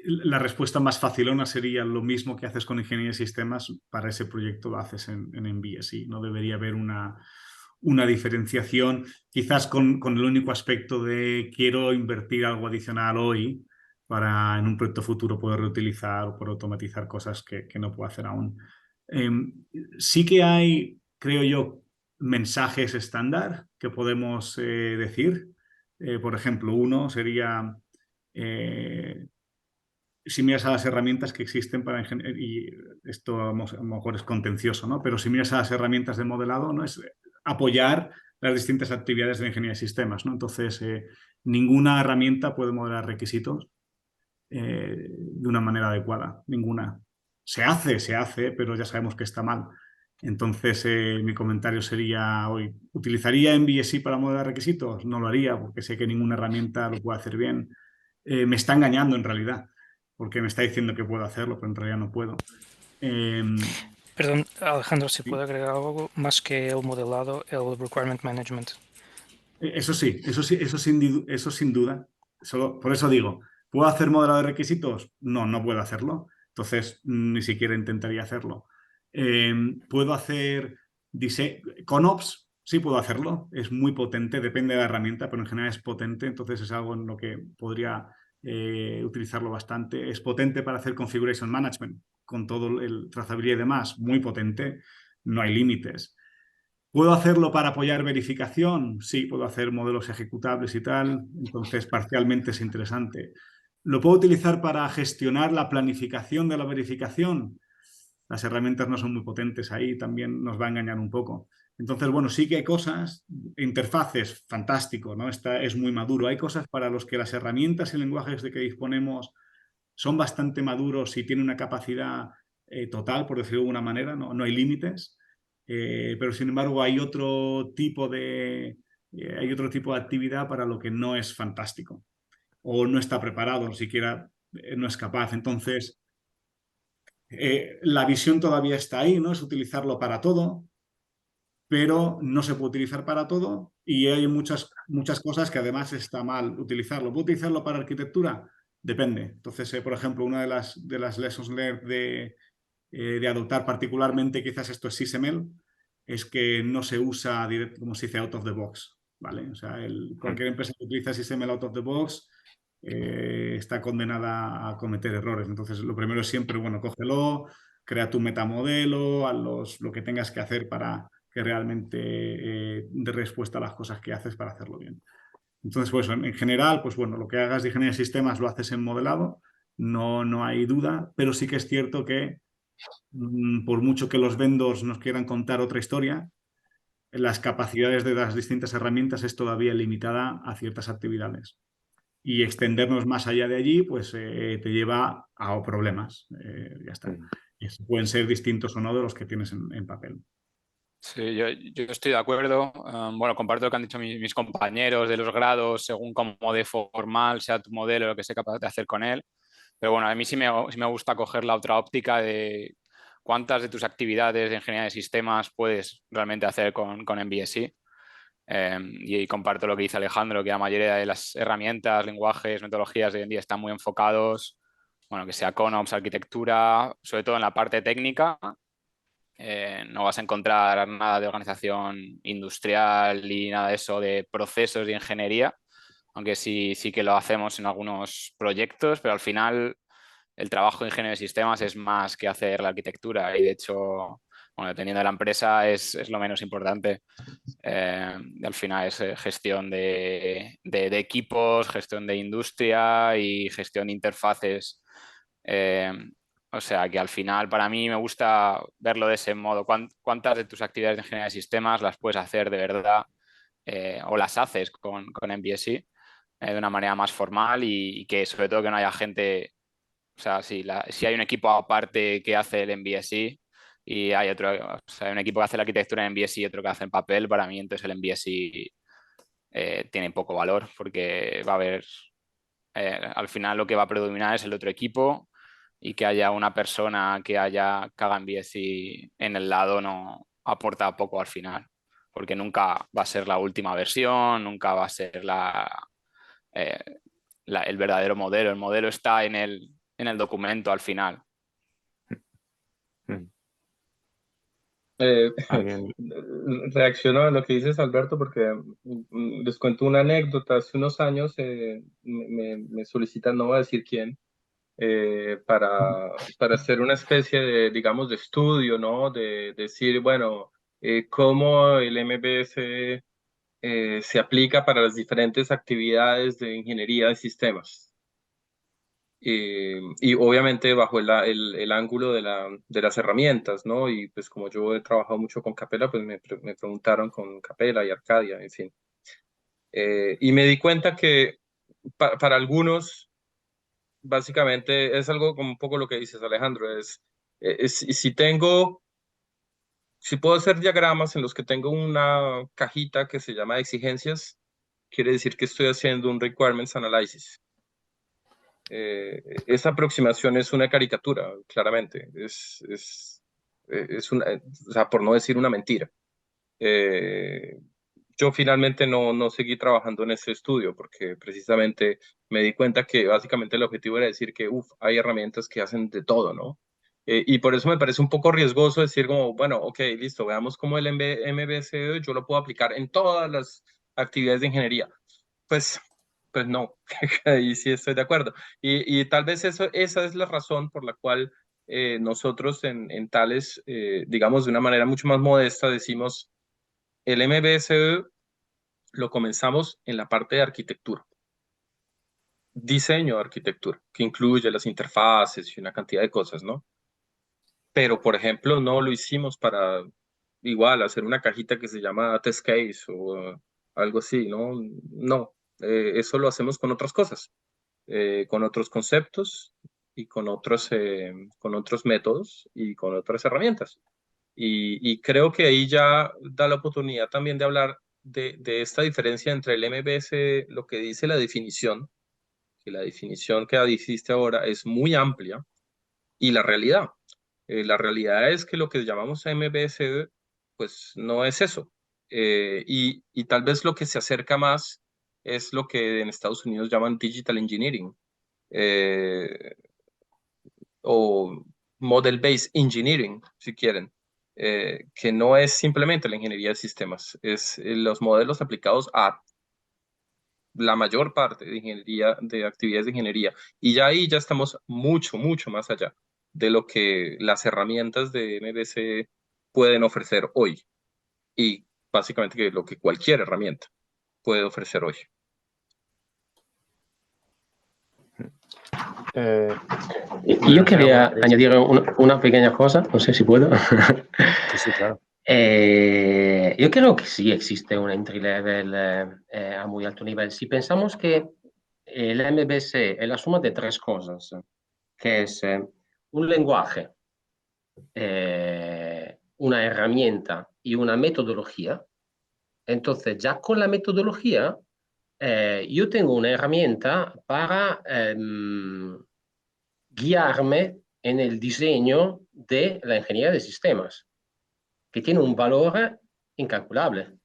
La respuesta más facilona sería lo mismo que haces con ingeniería de sistemas, para ese proyecto lo haces en MVSI. No debería haber una diferenciación, quizás con el único aspecto de quiero invertir algo adicional hoy para en un proyecto futuro poder reutilizar o poder automatizar cosas que no puedo hacer aún. Sí que hay, creo yo, mensajes estándar que podemos decir. Por ejemplo, uno sería... si miras a las herramientas que existen para y esto a lo mejor es contencioso, ¿no? Pero si miras a las herramientas de modelado, ¿no? Es apoyar las distintas actividades de ingeniería de sistemas, ¿no? Entonces, ninguna herramienta puede modelar requisitos de una manera adecuada, ninguna. Se hace, pero ya sabemos que está mal. Entonces, mi comentario sería hoy, ¿utilizaría MVSI para modelar requisitos? No lo haría, porque sé que ninguna herramienta lo puede hacer bien. Me está engañando en realidad, porque me está diciendo que puedo hacerlo, pero en realidad no puedo. Perdón, Alejandro, si Sí. puedo agregar algo más que el modelado, el requirement management. Eso sí, eso sin duda. Solo, por eso digo, ¿puedo hacer modelado de requisitos? No, no puedo hacerlo. Entonces, ni siquiera intentaría hacerlo. ¿Puedo hacer ConOps? Sí puedo hacerlo. Es muy potente, depende de la herramienta, pero en general es potente. Entonces es algo en lo que podría utilizarlo bastante. Es potente para hacer configuration management, con todo el trazabilidad y demás. Muy potente. No hay límites. ¿Puedo hacerlo para apoyar verificación? Sí, puedo hacer modelos ejecutables y tal, entonces parcialmente es interesante. ¿Lo puedo utilizar para gestionar la planificación de la verificación? Las herramientas no son muy potentes ahí, también nos va a engañar un poco. Entonces, bueno, sí que hay cosas, interfaces, fantástico, ¿no? Es muy maduro. Hay cosas para los que las herramientas y lenguajes de que disponemos son bastante maduros y tienen una capacidad total, por decirlo de alguna manera, no hay límites. Pero sin embargo hay otro tipo de actividad para lo que no es fantástico o no está preparado, siquiera no es capaz. Entonces, la visión todavía está ahí, ¿no? Es utilizarlo para todo, pero no se puede utilizar para todo y hay muchas cosas que además está mal utilizarlo. ¿Puedo utilizarlo para arquitectura? Depende. Entonces, por ejemplo, una de las lessons learned de adoptar particularmente, quizás esto es SysML, es que no se usa, como se dice, out of the box, ¿vale? O sea, cualquier empresa que utiliza SysML out of the box está condenada a cometer errores. Entonces, lo primero es siempre, bueno, cógelo, crea tu metamodelo, haz lo que tengas que hacer para que realmente dé respuesta a las cosas que haces para hacerlo bien. Entonces, pues en general, pues bueno, lo que hagas de ingeniería de sistemas lo haces en modelado, no hay duda, pero sí que es cierto que por mucho que los vendors nos quieran contar otra historia, las capacidades de las distintas herramientas es todavía limitada a ciertas actividades. Y extendernos más allá de allí, pues te lleva a problemas. Ya está. Y pueden ser distintos o no de los que tienes en papel. Sí, yo estoy de acuerdo. Bueno, comparto lo que han dicho mis compañeros de los grados, según cómo de formal sea tu modelo, lo que sea capaz de hacer con él. Pero bueno, a mí sí me gusta coger la otra óptica de cuántas de tus actividades de ingeniería de sistemas puedes realmente hacer con MVSI. Y comparto lo que dice Alejandro, que la mayoría de las herramientas, lenguajes, metodologías de hoy en día están muy enfocados, bueno, que sea ConOps, arquitectura, sobre todo en la parte técnica. No vas a encontrar nada de organización industrial y nada de eso de procesos de ingeniería, aunque sí que lo hacemos en algunos proyectos, pero al final el trabajo de ingeniero de sistemas es más que hacer la arquitectura y de hecho, bueno, dependiendo de la empresa es lo menos importante. Al final es gestión de equipos, gestión de industria y gestión de interfaces. O sea que al final para mí me gusta verlo de ese modo. ¿Cuántas de tus actividades de ingeniería de sistemas las puedes hacer de verdad o las haces con MVSI de una manera más formal y que sobre todo que no haya gente, o sea, si hay un equipo aparte que hace el MVSI y hay otro, o sea, hay un equipo que hace la arquitectura en MVSI y otro que hace en papel, para mí entonces el MVSI tiene poco valor porque va a haber, al final lo que va a predominar es el otro equipo y que haya una persona que haga MVSI en el lado no aporta poco al final, porque nunca va a ser la última versión, nunca va a ser eh, el verdadero modelo. El modelo está en el documento al final. Reacciono a lo que dices, Alberto, porque les cuento una anécdota. Hace unos años me solicitan, no voy a decir quién, para hacer una especie de, digamos, de estudio, ¿no? De decir, bueno, cómo el MBS se aplica para las diferentes actividades de ingeniería de sistemas. Y obviamente bajo el ángulo de las herramientas, ¿no? Y pues como yo he trabajado mucho con Capella, pues me preguntaron con Capella y Arcadia, en fin. Y me di cuenta que para algunos, básicamente, es algo como un poco lo que dices, Alejandro, es Si puedo hacer diagramas en los que tengo una cajita que se llama exigencias, quiere decir que estoy haciendo un requirements analysis. Esa aproximación es una caricatura, claramente. Es una, o sea, por no decir una mentira. Yo finalmente no seguí trabajando en ese estudio porque precisamente me di cuenta que básicamente el objetivo era decir que hay herramientas que hacen de todo, ¿no? Y por eso me parece un poco riesgoso decir como, bueno, ok, listo, veamos cómo el MBSE yo lo puedo aplicar en todas las actividades de ingeniería. Pues no, ahí sí estoy de acuerdo. Y tal vez esa es la razón por la cual nosotros en Thales, digamos de una manera mucho más modesta, decimos el MBSE lo comenzamos en la parte de arquitectura, diseño de arquitectura, que incluye las interfaces y una cantidad de cosas, ¿no? Pero, por ejemplo, no lo hicimos para igual hacer una cajita que se llama test case o algo así, ¿no? No, eso lo hacemos con otras cosas, con otros conceptos y con otros métodos y con otras herramientas. Y creo que ahí ya da la oportunidad también de hablar de esta diferencia entre el MBS, lo que dice la definición, que la definición que dijiste ahora es muy amplia, y la realidad. La realidad es que lo que llamamos MBS, pues no es eso. Y tal vez lo que se acerca más es lo que en Estados Unidos llaman Digital Engineering o Model-Based Engineering, si quieren. Que no es simplemente la ingeniería de sistemas, es los modelos aplicados a la mayor parte de ingeniería, de actividades de ingeniería. Y ya ahí ya estamos mucho, mucho más allá de lo que las herramientas de MBC pueden ofrecer hoy. Y básicamente que lo que cualquier herramienta puede ofrecer hoy. Yo quería añadir una pequeña cosa, no sé si puedo. Sí, claro. Yo creo que sí existe una entry level a muy alto nivel. Si pensamos que el MBC es la suma de tres cosas, que es un lenguaje, una herramienta y una metodología, entonces ya con la metodología yo tengo una herramienta para guiarme en el diseño de la ingeniería de sistemas, que tiene un valor incalculable.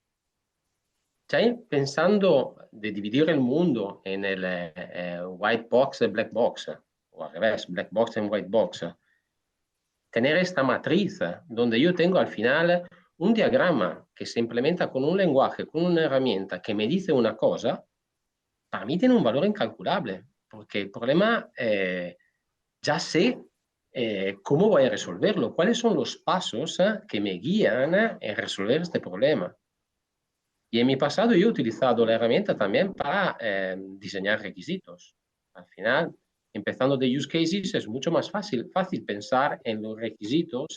¿Sí? Pensando de dividir el mundo en el white box y black box, o al revés, black box y white box, tener esta matriz donde yo tengo al final un diagrama que se implementa con un lenguaje, con una herramienta que me dice una cosa, para mí tiene un valor incalculable, porque el problema ya sé cómo voy a resolverlo, cuáles son los pasos que me guían en resolver este problema. Y en mi pasado yo he utilizado la herramienta también para diseñar requisitos. Al final, empezando de use cases, es mucho más fácil pensar en los requisitos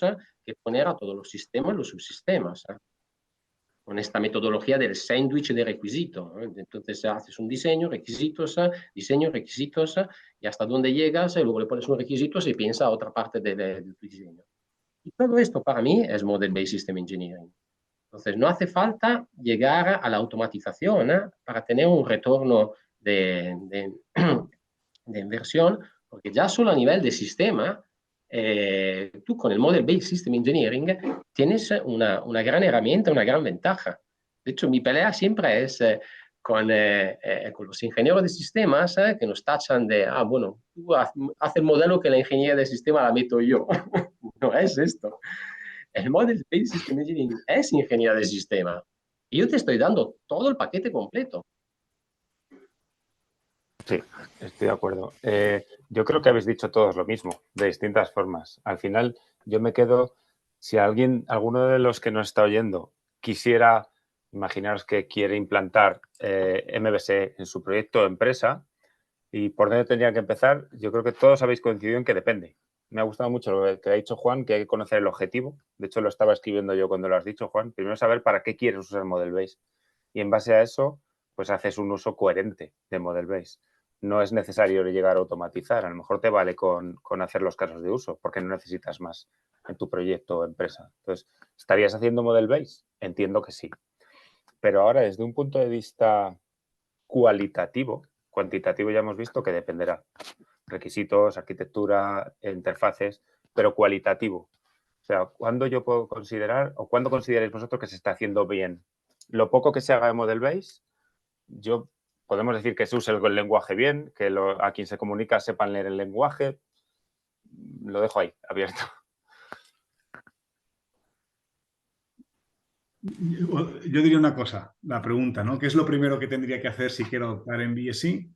que poner a todos los sistemas y los subsistemas. Con esta metodología del sándwich de requisito. Entonces haces un diseño, requisitos, y hasta dónde llegas, y luego le pones un requisito y piensa a otra parte de tu diseño. Y todo esto para mí es Model-Based System Engineering. Entonces no hace falta llegar a la automatización para tener un retorno de inversión, porque ya solo a nivel de sistema, tú con el Model-Based System Engineering tienes una gran herramienta, una gran ventaja. De hecho, mi pelea siempre es con los ingenieros de sistemas que nos tachan de, bueno, tú haz el modelo que la ingeniería de sistema la meto yo. No es esto. El Model-Based System Engineering es ingeniería de sistema. Y yo te estoy dando todo el paquete completo. Sí, estoy de acuerdo. Yo creo que habéis dicho todos lo mismo, de distintas formas. Al final, yo me quedo, si alguno de los que nos está oyendo quisiera, imaginaros que quiere implantar MBSE en su proyecto o empresa, y por dónde tendría que empezar, yo creo que todos habéis coincidido en que depende. Me ha gustado mucho lo que ha dicho Juan, que hay que conocer el objetivo. De hecho, lo estaba escribiendo yo cuando lo has dicho, Juan. Primero saber para qué quieres usar Model Base. Y en base a eso, pues haces un uso coherente de Model Base. no es necesario llegar a automatizar. A lo mejor te vale con hacer los casos de uso, porque no necesitas más en tu proyecto o empresa. Entonces, ¿estarías haciendo model base? Entiendo que sí. Pero ahora, desde un punto de vista cualitativo, cuantitativo ya hemos visto que dependerá. Requisitos, arquitectura, interfaces, pero cualitativo. O sea, ¿cuándo yo puedo considerar o cuándo consideráis vosotros que se está haciendo bien? Lo poco que se haga de model base, podemos decir que se use el lenguaje bien, que a quien se comunica sepan leer el lenguaje. Lo dejo ahí, abierto. Yo diría una cosa, la pregunta, ¿no? ¿Qué es lo primero que tendría que hacer si quiero adoptar en BSI?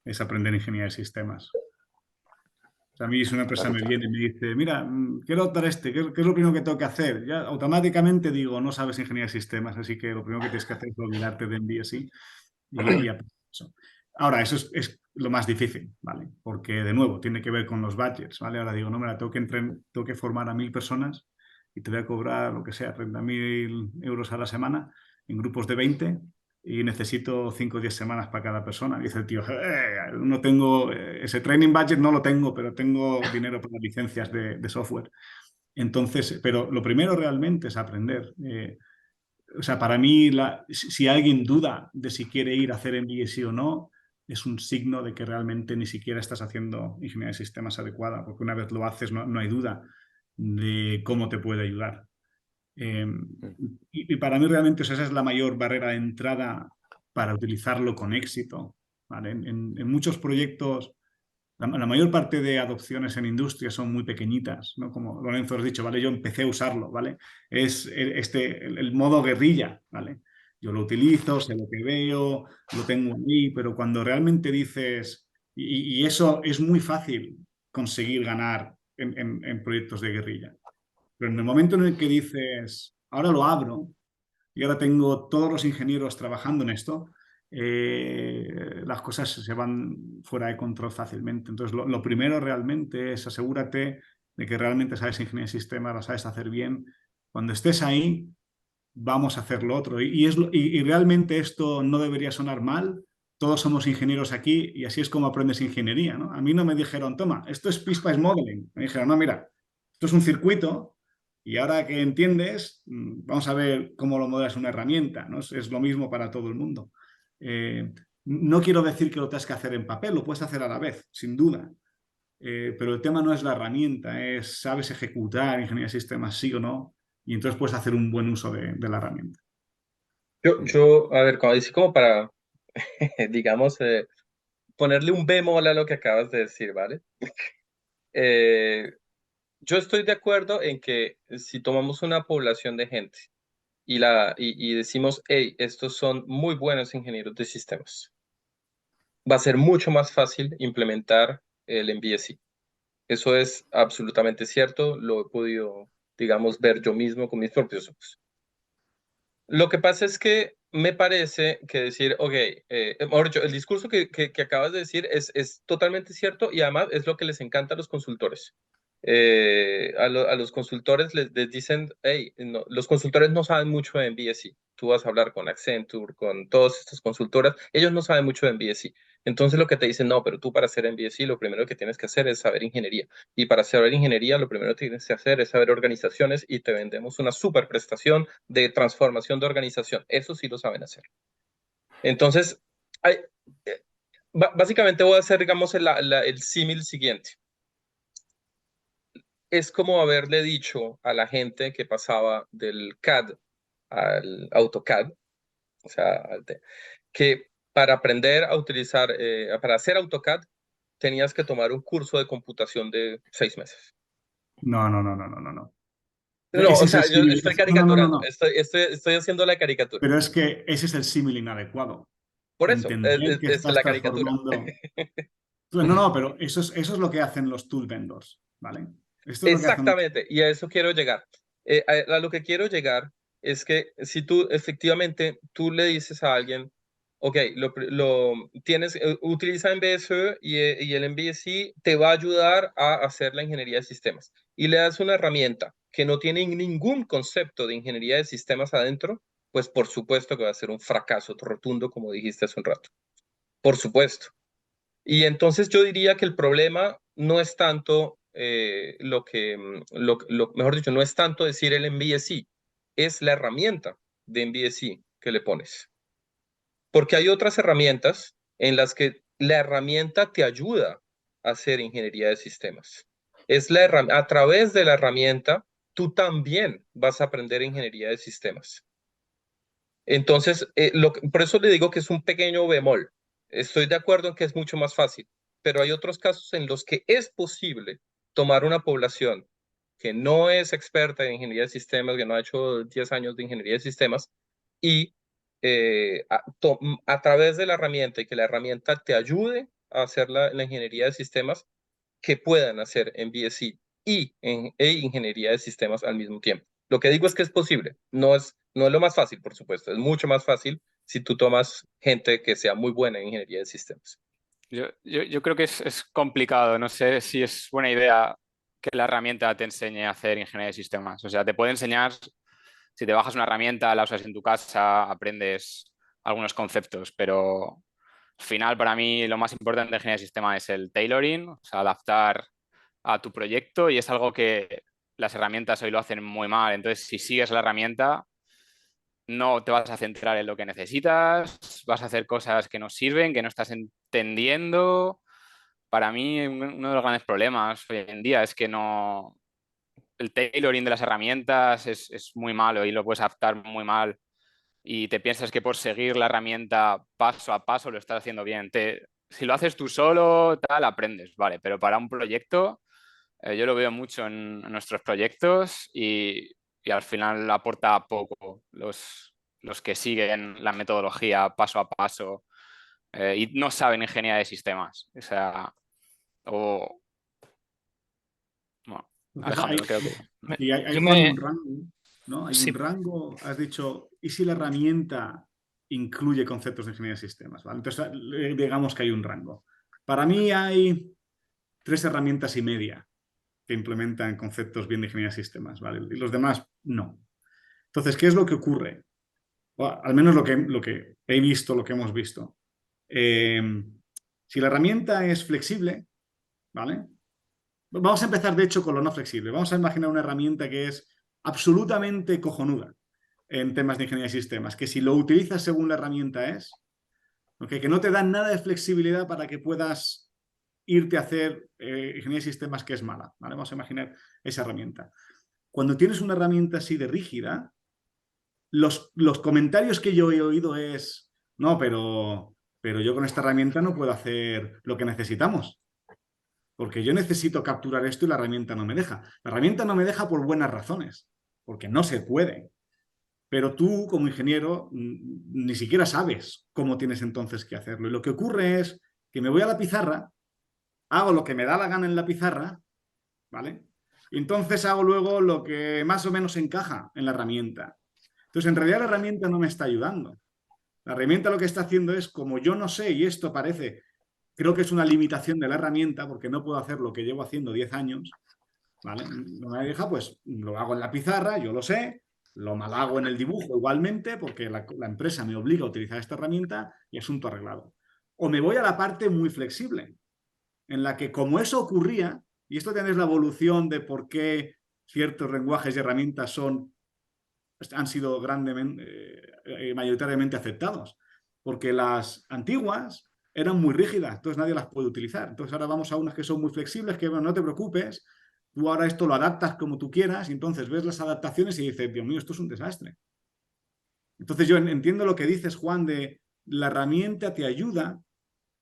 Es aprender ingeniería de sistemas. O sea, a mí si una empresa me viene y me dice, mira, quiero adoptar ¿qué es lo primero que tengo que hacer? Ya automáticamente digo, no sabes ingeniería de sistemas, así que lo primero que tienes que hacer es olvidarte de BSI y aprender eso. Ahora, eso es lo más difícil, ¿vale? Porque, de nuevo, tiene que ver con los budgets, ¿vale? Ahora digo, no, mira, tengo que formar a 1000 personas y te voy a cobrar, lo que sea, 30.000 euros a la semana en grupos de 20 y necesito 5 o 10 semanas para cada persona. Y dice el tío, no tengo, ese training budget no lo tengo, pero tengo dinero para licencias de software. Entonces, pero lo primero realmente es aprender. O sea, para mí, si alguien duda de si quiere ir a hacer MBA o no, es un signo de que realmente ni siquiera estás haciendo ingeniería de sistemas adecuada, porque una vez lo haces no hay duda de cómo te puede ayudar. Y para mí realmente esa es la mayor barrera de entrada para utilizarlo con éxito, ¿vale? En muchos proyectos, la mayor parte de adopciones en industria son muy pequeñitas, ¿no? Como Lorenzo has dicho, ¿vale? Yo empecé a usarlo, ¿vale? Es el modo guerrilla, ¿vale? Yo lo utilizo, sé lo que veo, lo tengo ahí, pero cuando realmente dices, y eso es muy fácil conseguir ganar en proyectos de guerrilla. Pero en el momento en el que dices, ahora lo abro y ahora tengo todos los ingenieros trabajando en esto, las cosas se van fuera de control fácilmente. Entonces, lo primero realmente es asegúrate de que realmente sabes ingeniería de sistemas, lo sabes hacer bien. Cuando estés ahí, vamos a hacer lo otro. Y realmente esto no debería sonar mal. Todos somos ingenieros aquí y así es como aprendes ingeniería, ¿no? A mí no me dijeron, toma, esto es Piece Modeling. Me dijeron, no, mira, esto es un circuito y ahora que entiendes, vamos a ver cómo lo modelas una herramienta, ¿no? Es lo mismo para todo el mundo. No quiero decir que lo tengas que hacer en papel, lo puedes hacer a la vez, sin duda. Pero el tema no es la herramienta, es sabes ejecutar ingeniería de sistemas sí o no, y entonces puedes hacer un buen uso de la herramienta. A ver, como dice, como para, digamos, ponerle un bemol a lo que acabas de decir, ¿vale? Yo estoy de acuerdo en que si tomamos una población de gente y decimos, hey, estos son muy buenos ingenieros de sistemas, va a ser mucho más fácil implementar el MBSI. Eso es absolutamente cierto, lo he podido, digamos, ver yo mismo con mis propios ojos. Lo que pasa es que me parece que decir, ok, mejor dicho, el discurso que acabas de decir es totalmente cierto y además es lo que les encanta a los consultores. A los consultores les dicen, hey, no, los consultores no saben mucho de MBSI. Tú vas a hablar con Accenture, con todas estas consultoras, ellos no saben mucho de MBSI. Entonces lo que te dicen, no, pero tú para hacer MBSI lo primero que tienes que hacer es saber ingeniería. Y para saber ingeniería lo primero que tienes que hacer es saber organizaciones y te vendemos una super prestación de transformación de organización. Eso sí lo saben hacer. Entonces, básicamente voy a hacer, digamos, el símil siguiente. Es como haberle dicho a la gente que pasaba del CAD al AutoCAD, o sea, que para aprender a utilizar, para hacer AutoCAD, tenías que tomar un curso de computación de 6 meses. No. No, Ese o es el sea, yo símil. estoy caricaturando, No. estoy haciendo la caricatura. Pero es que ese es el símil inadecuado. Por eso, Entender que es estás la caricatura. transformando. No, pero eso es lo que hacen los tool vendors, ¿vale? Esto es lo que hacen. Exactamente, y a eso quiero llegar. A lo que quiero llegar es que si tú efectivamente tú le dices a alguien, ok, utiliza MBSE y el MBSI te va a ayudar a hacer la ingeniería de sistemas. Y le das una herramienta que no tiene ningún concepto de ingeniería de sistemas adentro, pues por supuesto que va a ser un fracaso rotundo, como dijiste hace un rato. Por supuesto. Y entonces yo diría que el problema no es tanto mejor dicho, no es tanto decir el MVSE, es la herramienta de MVSE que le pones. Porque hay otras herramientas en las que la herramienta te ayuda a hacer ingeniería de sistemas. A través de la herramienta, tú también vas a aprender ingeniería de sistemas. Entonces, por eso le digo que es un pequeño bemol. Estoy de acuerdo en que es mucho más fácil, pero hay otros casos en los que es posible tomar una población que no es experta en ingeniería de sistemas, que no ha hecho 10 años de ingeniería de sistemas, y a través de la herramienta y que la herramienta te ayude a hacer la ingeniería de sistemas, que puedan hacer MVSE y ingeniería de sistemas al mismo tiempo. Lo que digo es que es posible, no es lo más fácil, por supuesto, es mucho más fácil si tú tomas gente que sea muy buena en ingeniería de sistemas. Yo creo que es complicado, no sé si es buena idea que la herramienta te enseñe a hacer ingeniería de sistemas. O sea, te puede enseñar, si te bajas una herramienta, la usas en tu casa, aprendes algunos conceptos, pero al final para mí lo más importante de ingeniería de sistemas es el tailoring, o sea, adaptar a tu proyecto, y es algo que las herramientas hoy lo hacen muy mal. Entonces, si sigues la herramienta, no te vas a centrar en lo que necesitas, vas a hacer cosas que no sirven, que no estás entendiendo. Para mí, uno de los grandes problemas hoy en día es que no, el tailoring de las herramientas es muy malo y lo puedes adaptar muy mal, y te piensas que por seguir la herramienta paso a paso lo estás haciendo bien. Si lo haces tú solo, tal, aprendes, vale, pero para un proyecto, yo lo veo mucho en nuestros proyectos, y al final aporta poco los que siguen la metodología paso a paso y no saben ingeniería de sistemas. O sea, bueno, Alejandro, creo que... Y hay Yo Juan, un rango, ¿no? Hay Sí. un rango, has dicho, ¿y si la herramienta incluye conceptos de ingeniería de sistemas? ¿Vale? Entonces, digamos que hay un rango. Para mí hay 3 herramientas y media que implementan conceptos bien de ingeniería de sistemas, ¿vale? Y los demás, no. Entonces, ¿qué es lo que ocurre? O al menos lo que he visto, lo que hemos visto. Si la herramienta es flexible, ¿vale? Vamos a empezar, de hecho, con lo no flexible. Vamos a imaginar una herramienta que es absolutamente cojonuda en temas de ingeniería de sistemas, que si lo utilizas según la herramienta es, ¿okay? Que no te dan nada de flexibilidad para que puedas irte a hacer ingeniería de sistemas, que es mala, ¿vale? Vamos a imaginar esa herramienta. Cuando tienes una herramienta así de rígida, los comentarios que yo he oído es, no, pero yo con esta herramienta no puedo hacer lo que necesitamos, porque yo necesito capturar esto y la herramienta no me deja. La herramienta no me deja por buenas razones, porque no se puede. Pero tú, como ingeniero, ni siquiera sabes cómo tienes entonces que hacerlo. Y lo que ocurre es que me voy a la pizarra, hago lo que me da la gana en la pizarra, ¿vale? Y entonces hago luego lo que más o menos encaja en la herramienta. Entonces, en realidad la herramienta no me está ayudando. La herramienta lo que está haciendo es, como yo no sé, y esto parece, creo que es una limitación de la herramienta, porque no puedo hacer lo que llevo haciendo 10 años, ¿vale? No me deja, pues lo hago en la pizarra, yo lo sé, lo mal hago en el dibujo igualmente, porque la empresa me obliga a utilizar esta herramienta y asunto arreglado. O me voy a la parte muy flexible, en la que como eso ocurría, y esto tenéis la evolución de por qué ciertos lenguajes y herramientas han sido mayoritariamente aceptados, porque las antiguas eran muy rígidas, entonces nadie las puede utilizar. Entonces ahora vamos a unas que son muy flexibles, que bueno, no te preocupes, tú ahora esto lo adaptas como tú quieras, y entonces ves las adaptaciones y dices, Dios mío, esto es un desastre. Entonces yo entiendo lo que dices, Juan, de la herramienta te ayuda,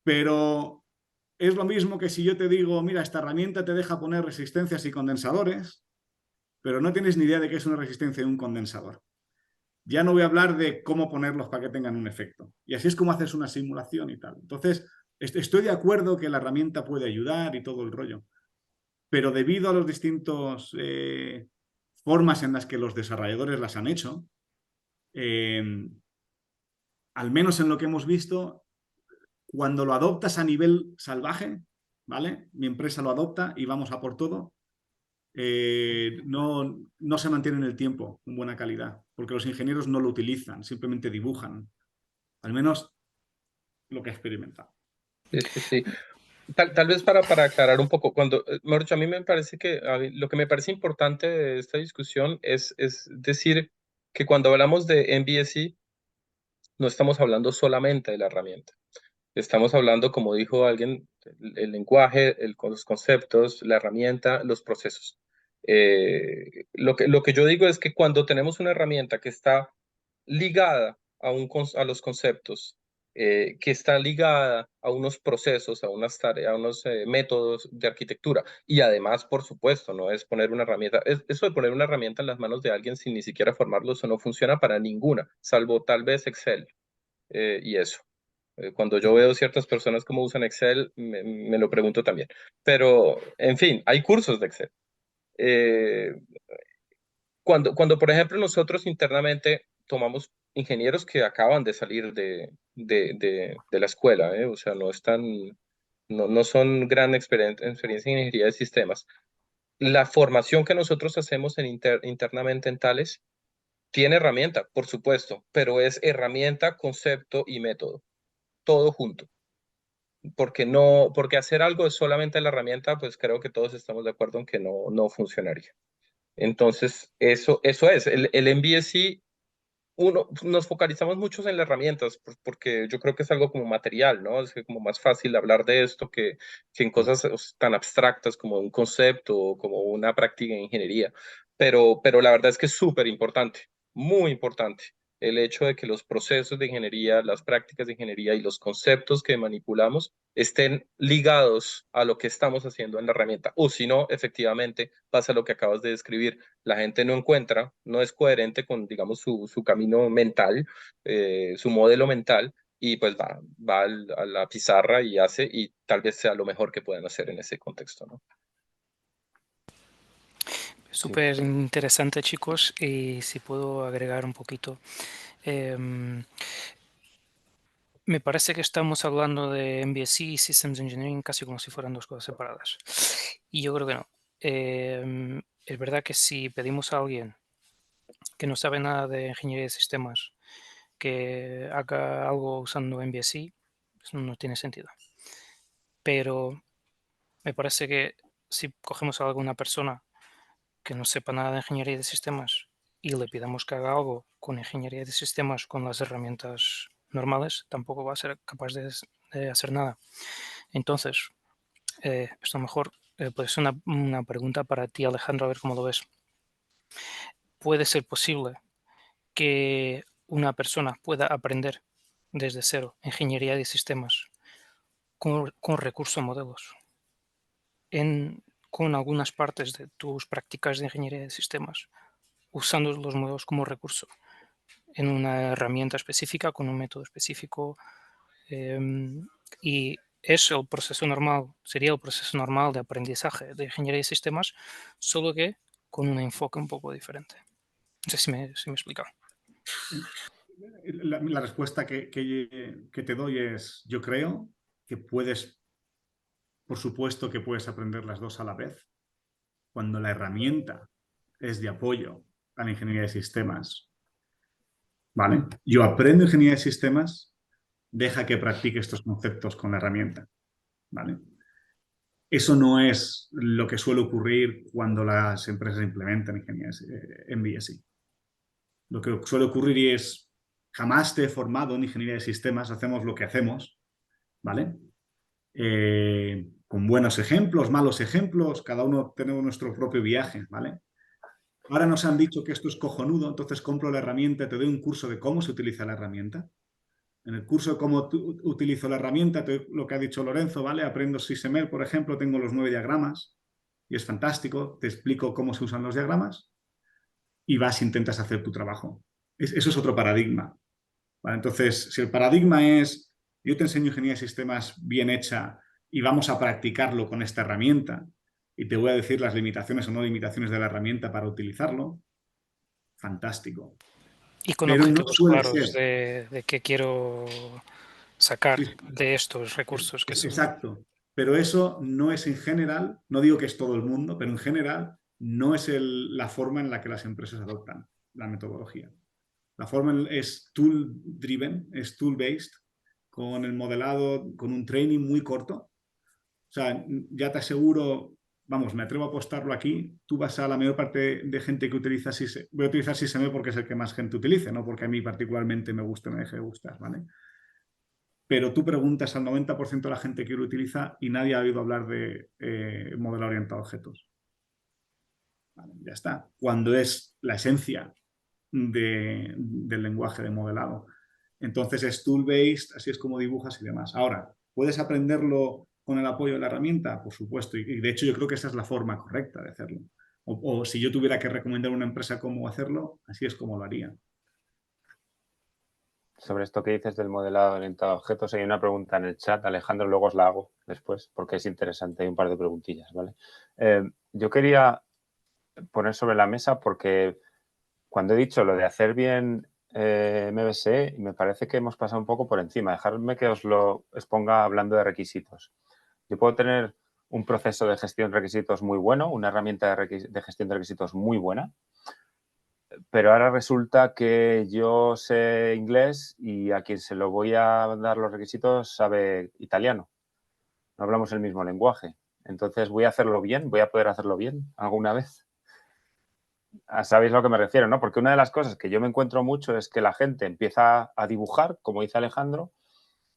pero es lo mismo que si yo te digo, mira, esta herramienta te deja poner resistencias y condensadores, pero no tienes ni idea de qué es una resistencia de un condensador. Ya no voy a hablar de cómo ponerlos para que tengan un efecto. Y así es como haces una simulación y tal. Entonces, estoy de acuerdo que la herramienta puede ayudar y todo el rollo, pero debido a los distintos formas en las que los desarrolladores las han hecho, al menos en lo que hemos visto, cuando lo adoptas a nivel salvaje, ¿vale? Mi empresa lo adopta y vamos a por todo, no se mantiene en el tiempo con buena calidad, porque los ingenieros no lo utilizan, simplemente dibujan. Al menos lo que he experimentado. Sí. Tal vez para aclarar un poco, mejor dicho, a mí me parece que lo que me parece importante de esta discusión es decir que cuando hablamos de MBSE no estamos hablando solamente de la herramienta. Estamos hablando, como dijo alguien, el lenguaje, los conceptos, la herramienta, los procesos. Lo que yo digo es que cuando tenemos una herramienta que está ligada a los conceptos, que está ligada a unos procesos, a unas tareas, a unos métodos de arquitectura, y además, por supuesto, no es poner una herramienta, eso de poner una herramienta en las manos de alguien sin ni siquiera formarlo, eso no funciona para ninguna, salvo tal vez Excel y eso. Cuando yo veo ciertas personas cómo usan Excel, me lo pregunto también. Pero, en fin, hay cursos de Excel. Eh, cuando, por ejemplo, nosotros internamente tomamos ingenieros que acaban de salir de la escuela, o sea, no son gran experiencia en ingeniería de sistemas. La formación que nosotros hacemos internamente en Thales tiene herramienta, por supuesto, pero es herramienta, concepto y método, todo junto. Porque hacer algo es solamente la herramienta, pues creo que todos estamos de acuerdo en que no funcionaría. Entonces, eso es. El MBSE, nos focalizamos mucho en las herramientas, porque yo creo que es algo como material, ¿no? Es que como más fácil hablar de esto que en cosas tan abstractas como un concepto o como una práctica en ingeniería. Pero la verdad es que es súper importante, muy importante, el hecho de que los procesos de ingeniería, las prácticas de ingeniería y los conceptos que manipulamos estén ligados a lo que estamos haciendo en la herramienta. O si no, efectivamente, pasa lo que acabas de describir. La gente no encuentra, no es coherente con, digamos, su camino mental, su modelo mental, y pues va a la pizarra y hace, y tal vez sea lo mejor que puedan hacer en ese contexto, ¿no? Súper interesante, chicos, y si puedo agregar un poquito. Me parece que estamos hablando de MBSE y Systems Engineering casi como si fueran dos cosas separadas. Y yo creo que no. Es verdad que si pedimos a alguien que no sabe nada de ingeniería de sistemas que haga algo usando MBSE, pues no tiene sentido. Pero me parece que si cogemos a alguna persona que no sepa nada de ingeniería de sistemas y le pidamos que haga algo con ingeniería de sistemas con las herramientas normales, tampoco va a ser capaz de hacer nada. Entonces, esto mejor puede ser una pregunta para ti, Alejandro, a ver cómo lo ves. ¿Puede ser posible que una persona pueda aprender desde cero ingeniería de sistemas con recurso a modelos con algunas partes de tus prácticas de ingeniería de sistemas, usando los modelos como recurso en una herramienta específica, con un método específico? Y es el proceso normal, sería el proceso normal de aprendizaje de ingeniería de sistemas, solo que con un enfoque un poco diferente. No sé si me he explicado. La respuesta que te doy es, yo creo que puedes, por supuesto que puedes aprender las dos a la vez. Cuando la herramienta es de apoyo a la ingeniería de sistemas, ¿vale? Yo aprendo ingeniería de sistemas, deja que practique estos conceptos con la herramienta, ¿vale? Eso no es lo que suele ocurrir cuando las empresas implementan ingeniería en BSI. Lo que suele ocurrir es, jamás te he formado en ingeniería de sistemas, hacemos lo que hacemos, ¿vale? Con buenos ejemplos, malos ejemplos, cada uno tenemos nuestro propio viaje, ¿vale? Ahora nos han dicho que esto es cojonudo, entonces compro la herramienta, te doy un curso de cómo se utiliza la herramienta. En el curso de cómo utilizo la herramienta, lo que ha dicho Lorenzo, ¿vale? Aprendo SysML, por ejemplo, tengo los 9 diagramas y es fantástico, te explico cómo se usan los diagramas y vas e intentas hacer tu trabajo. Eso es otro paradigma, ¿vale? Entonces, si el paradigma es, yo te enseño ingeniería de sistemas bien hecha y vamos a practicarlo con esta herramienta y te voy a decir las limitaciones o no limitaciones de la herramienta para utilizarlo, fantástico. Y con Pero no objetivos suele claros ser. de qué quiero sacar Sí, de estos recursos que son. exacto. Pero eso no es en general, no digo que es todo el mundo, pero en general no es la forma en la que las empresas adoptan la metodología. La forma es tool-driven, es tool-based, con el modelado, con un training muy corto, sea, ya te aseguro, vamos, me atrevo a apostarlo aquí, tú vas a la mayor parte de gente que utiliza SysML, voy a utilizar SysML porque es el que más gente utilice, no porque a mí particularmente me guste o me deje de gustar, ¿vale? Pero tú preguntas al 90% de la gente que lo utiliza y nadie ha oído hablar de modelado orientado a objetos. Vale, ya está. Cuando es la esencia del lenguaje de modelado. Entonces es tool-based, así es como dibujas y demás. Ahora, ¿puedes aprenderlo con el apoyo de la herramienta? Por supuesto, y de hecho yo creo que esa es la forma correcta de hacerlo. O si yo tuviera que recomendar a una empresa cómo hacerlo, así es como lo haría. Sobre esto que dices del modelado orientado a objetos, hay una pregunta en el chat, Alejandro, luego os la hago después porque es interesante, hay un par de preguntillas, ¿vale? Yo quería poner sobre la mesa porque cuando he dicho lo de hacer bien MVC, me parece que hemos pasado un poco por encima. Dejadme que os lo exponga hablando de requisitos. Yo puedo tener un proceso de gestión de requisitos muy bueno, una herramienta de gestión de requisitos muy buena, pero ahora resulta que yo sé inglés y a quien se lo voy a dar los requisitos sabe italiano. No hablamos el mismo lenguaje. Entonces, ¿voy a hacerlo bien? ¿Voy a poder hacerlo bien alguna vez? Sabéis a lo que me refiero, ¿no? Porque una de las cosas que yo me encuentro mucho es que la gente empieza a dibujar, como dice Alejandro,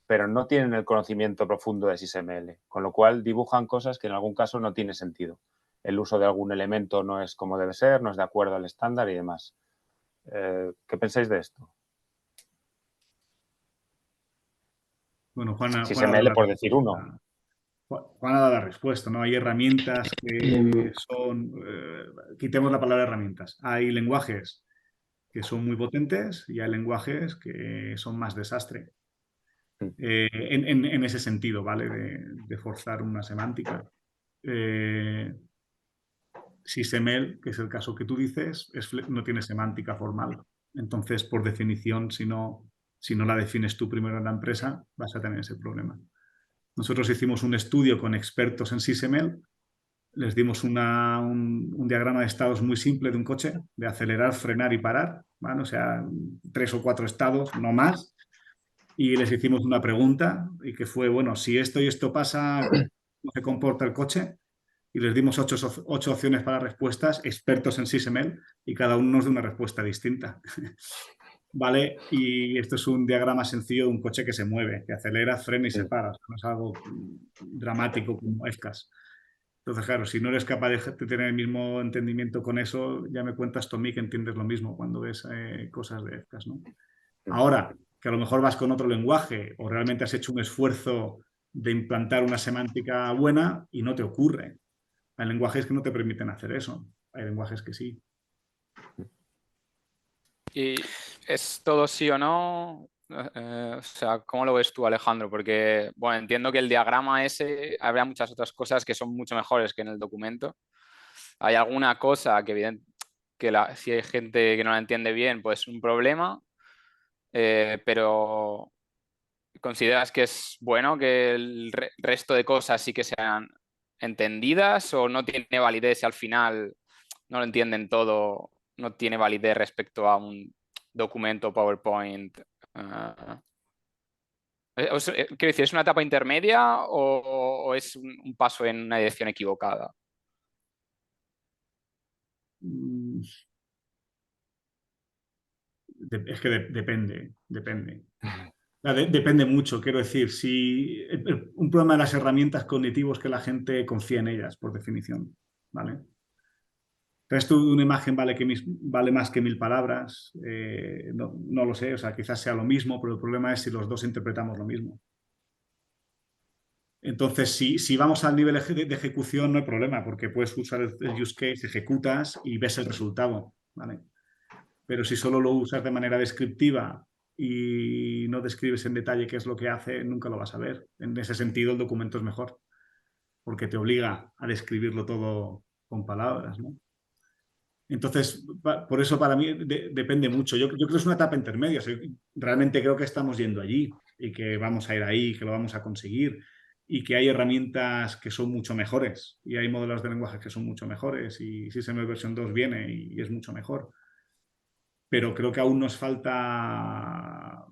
pero no tienen el conocimiento profundo de SysML, con lo cual dibujan cosas que en algún caso no tiene sentido. El uso de algún elemento no es como debe ser, no es de acuerdo al estándar y demás. ¿Qué pensáis de esto? Bueno, Juana SysML, por decir uno. Juan ha dado la respuesta, ¿no? Hay herramientas que son... quitemos la palabra herramientas. Hay lenguajes que son muy potentes y hay lenguajes que son más desastre. En ese sentido, ¿vale? De forzar una semántica. SysML, que es el caso que tú dices, no tiene semántica formal. Entonces, por definición, si no la defines tú primero en la empresa, vas a tener ese problema. Nosotros hicimos un estudio con expertos en SysML, les dimos un diagrama de estados muy simple de un coche, de acelerar, frenar y parar, ¿vale? O sea, 3 o 4 estados, no más, y les hicimos una pregunta, y que fue, bueno, si esto y esto pasa, ¿cómo se comporta el coche? Y les dimos 8 opciones para respuestas, expertos en SysML, y cada uno nos dio una respuesta distinta. ¿Vale? Y esto es un diagrama sencillo de un coche que se mueve, que acelera, frena y se para. O sea, no es algo dramático como FCAS. Entonces, claro, si no eres capaz de tener el mismo entendimiento con eso, ya me cuentas tú a mí que entiendes lo mismo cuando ves cosas de FCAS, ¿no? Ahora, que a lo mejor vas con otro lenguaje o realmente has hecho un esfuerzo de implantar una semántica buena y no te ocurre. Hay lenguajes que no te permiten hacer eso. Hay lenguajes que sí. ¿Y es todo sí o no? O sea, ¿cómo lo ves tú, Alejandro? Porque, bueno, entiendo que el diagrama ese, habrá muchas otras cosas que son mucho mejores que en el documento. Hay alguna cosa que, si hay gente que no la entiende bien, pues es un problema, pero ¿consideras que es bueno que el resto de cosas sí que sean entendidas o no tiene validez si al final no lo entienden todo, no tiene validez respecto a un documento PowerPoint? Quiero decir, ¿es una etapa intermedia o es un paso en una dirección equivocada? Es que depende. Depende mucho, quiero decir, si un problema de las herramientas cognitivas es que la gente confía en ellas, por definición, ¿vale? Esto de una imagen vale más que 1000 palabras, no lo sé, o sea, quizás sea lo mismo, pero el problema es si los dos interpretamos lo mismo. Entonces, si vamos al nivel de ejecución, no hay problema, porque puedes usar el use case, ejecutas y ves el resultado, ¿vale? Pero si solo lo usas de manera descriptiva y no describes en detalle qué es lo que hace, nunca lo vas a ver. En ese sentido, el documento es mejor, porque te obliga a describirlo todo con palabras, ¿no? Entonces, por eso para mí depende mucho. Yo creo que es una etapa intermedia. O sea, realmente creo que estamos yendo allí y que vamos a ir ahí, que lo vamos a conseguir y que hay herramientas que son mucho mejores y hay modelos de lenguaje que son mucho mejores y SysML versión 2 viene y es mucho mejor. Pero creo que aún nos falta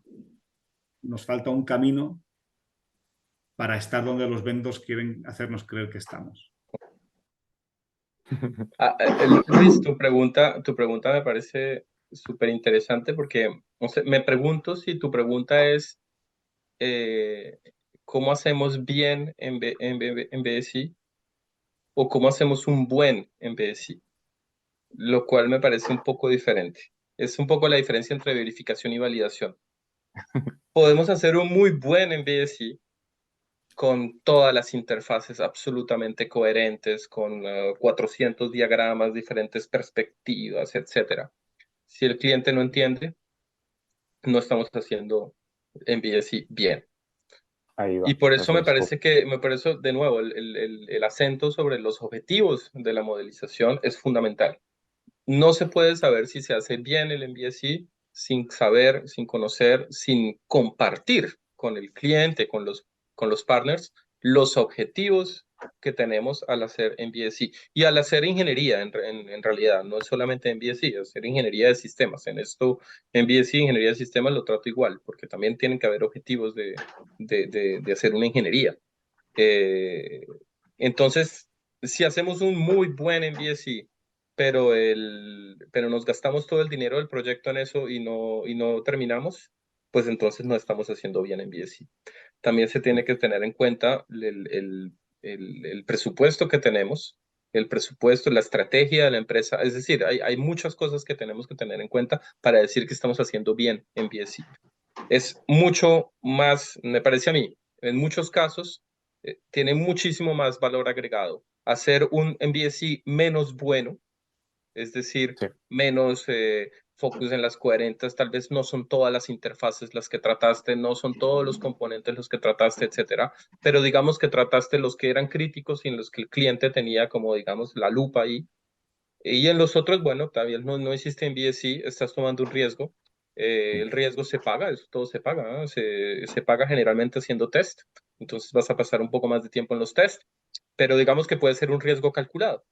un camino para estar donde los vendors quieren hacernos creer que estamos. Luis, tu pregunta me parece súper interesante porque me pregunto si tu pregunta es ¿cómo hacemos bien en BSI o cómo hacemos un buen en BSI? Lo cual me parece un poco diferente. Es un poco la diferencia entre verificación y validación. Podemos hacer un muy buen en BSI con todas las interfaces absolutamente coherentes, con 400 diagramas, diferentes perspectivas, etc. Si el cliente no entiende, no estamos haciendo en BSI bien. Ahí va. Y por eso me parece de nuevo, el acento sobre los objetivos de la modelización es fundamental. No se puede saber si se hace bien el MBSI sin saber, sin conocer, sin compartir con el cliente, con los partners, los objetivos que tenemos al hacer MBSI y al hacer ingeniería en realidad, no es solamente MBSI, es hacer ingeniería de sistemas. En esto, MBSI, ingeniería de sistemas, lo trato igual, porque también tienen que haber objetivos de hacer una ingeniería. Entonces, si hacemos un muy buen MBSI, pero nos gastamos todo el dinero del proyecto en eso y no terminamos, pues entonces no estamos haciendo bien en BSI. También se tiene que tener en cuenta el presupuesto que tenemos, el presupuesto, la estrategia de la empresa. Es decir, hay muchas cosas que tenemos que tener en cuenta para decir que estamos haciendo bien en BSI. Es mucho más, me parece a mí, en muchos casos, tiene muchísimo más valor agregado hacer un MBSI menos bueno, es decir, Sí. menos focus en las coherentes, tal vez no son todas las interfaces las que trataste, no son todos los componentes los que trataste, etcétera, pero digamos que trataste los que eran críticos y en los que el cliente tenía como, digamos, la lupa ahí. Y en los otros, bueno, también no existe en BSI, estás tomando un riesgo. El riesgo se paga, eso todo se paga, ¿no? Se paga generalmente haciendo test, entonces vas a pasar un poco más de tiempo en los test, pero digamos que puede ser un riesgo calculado.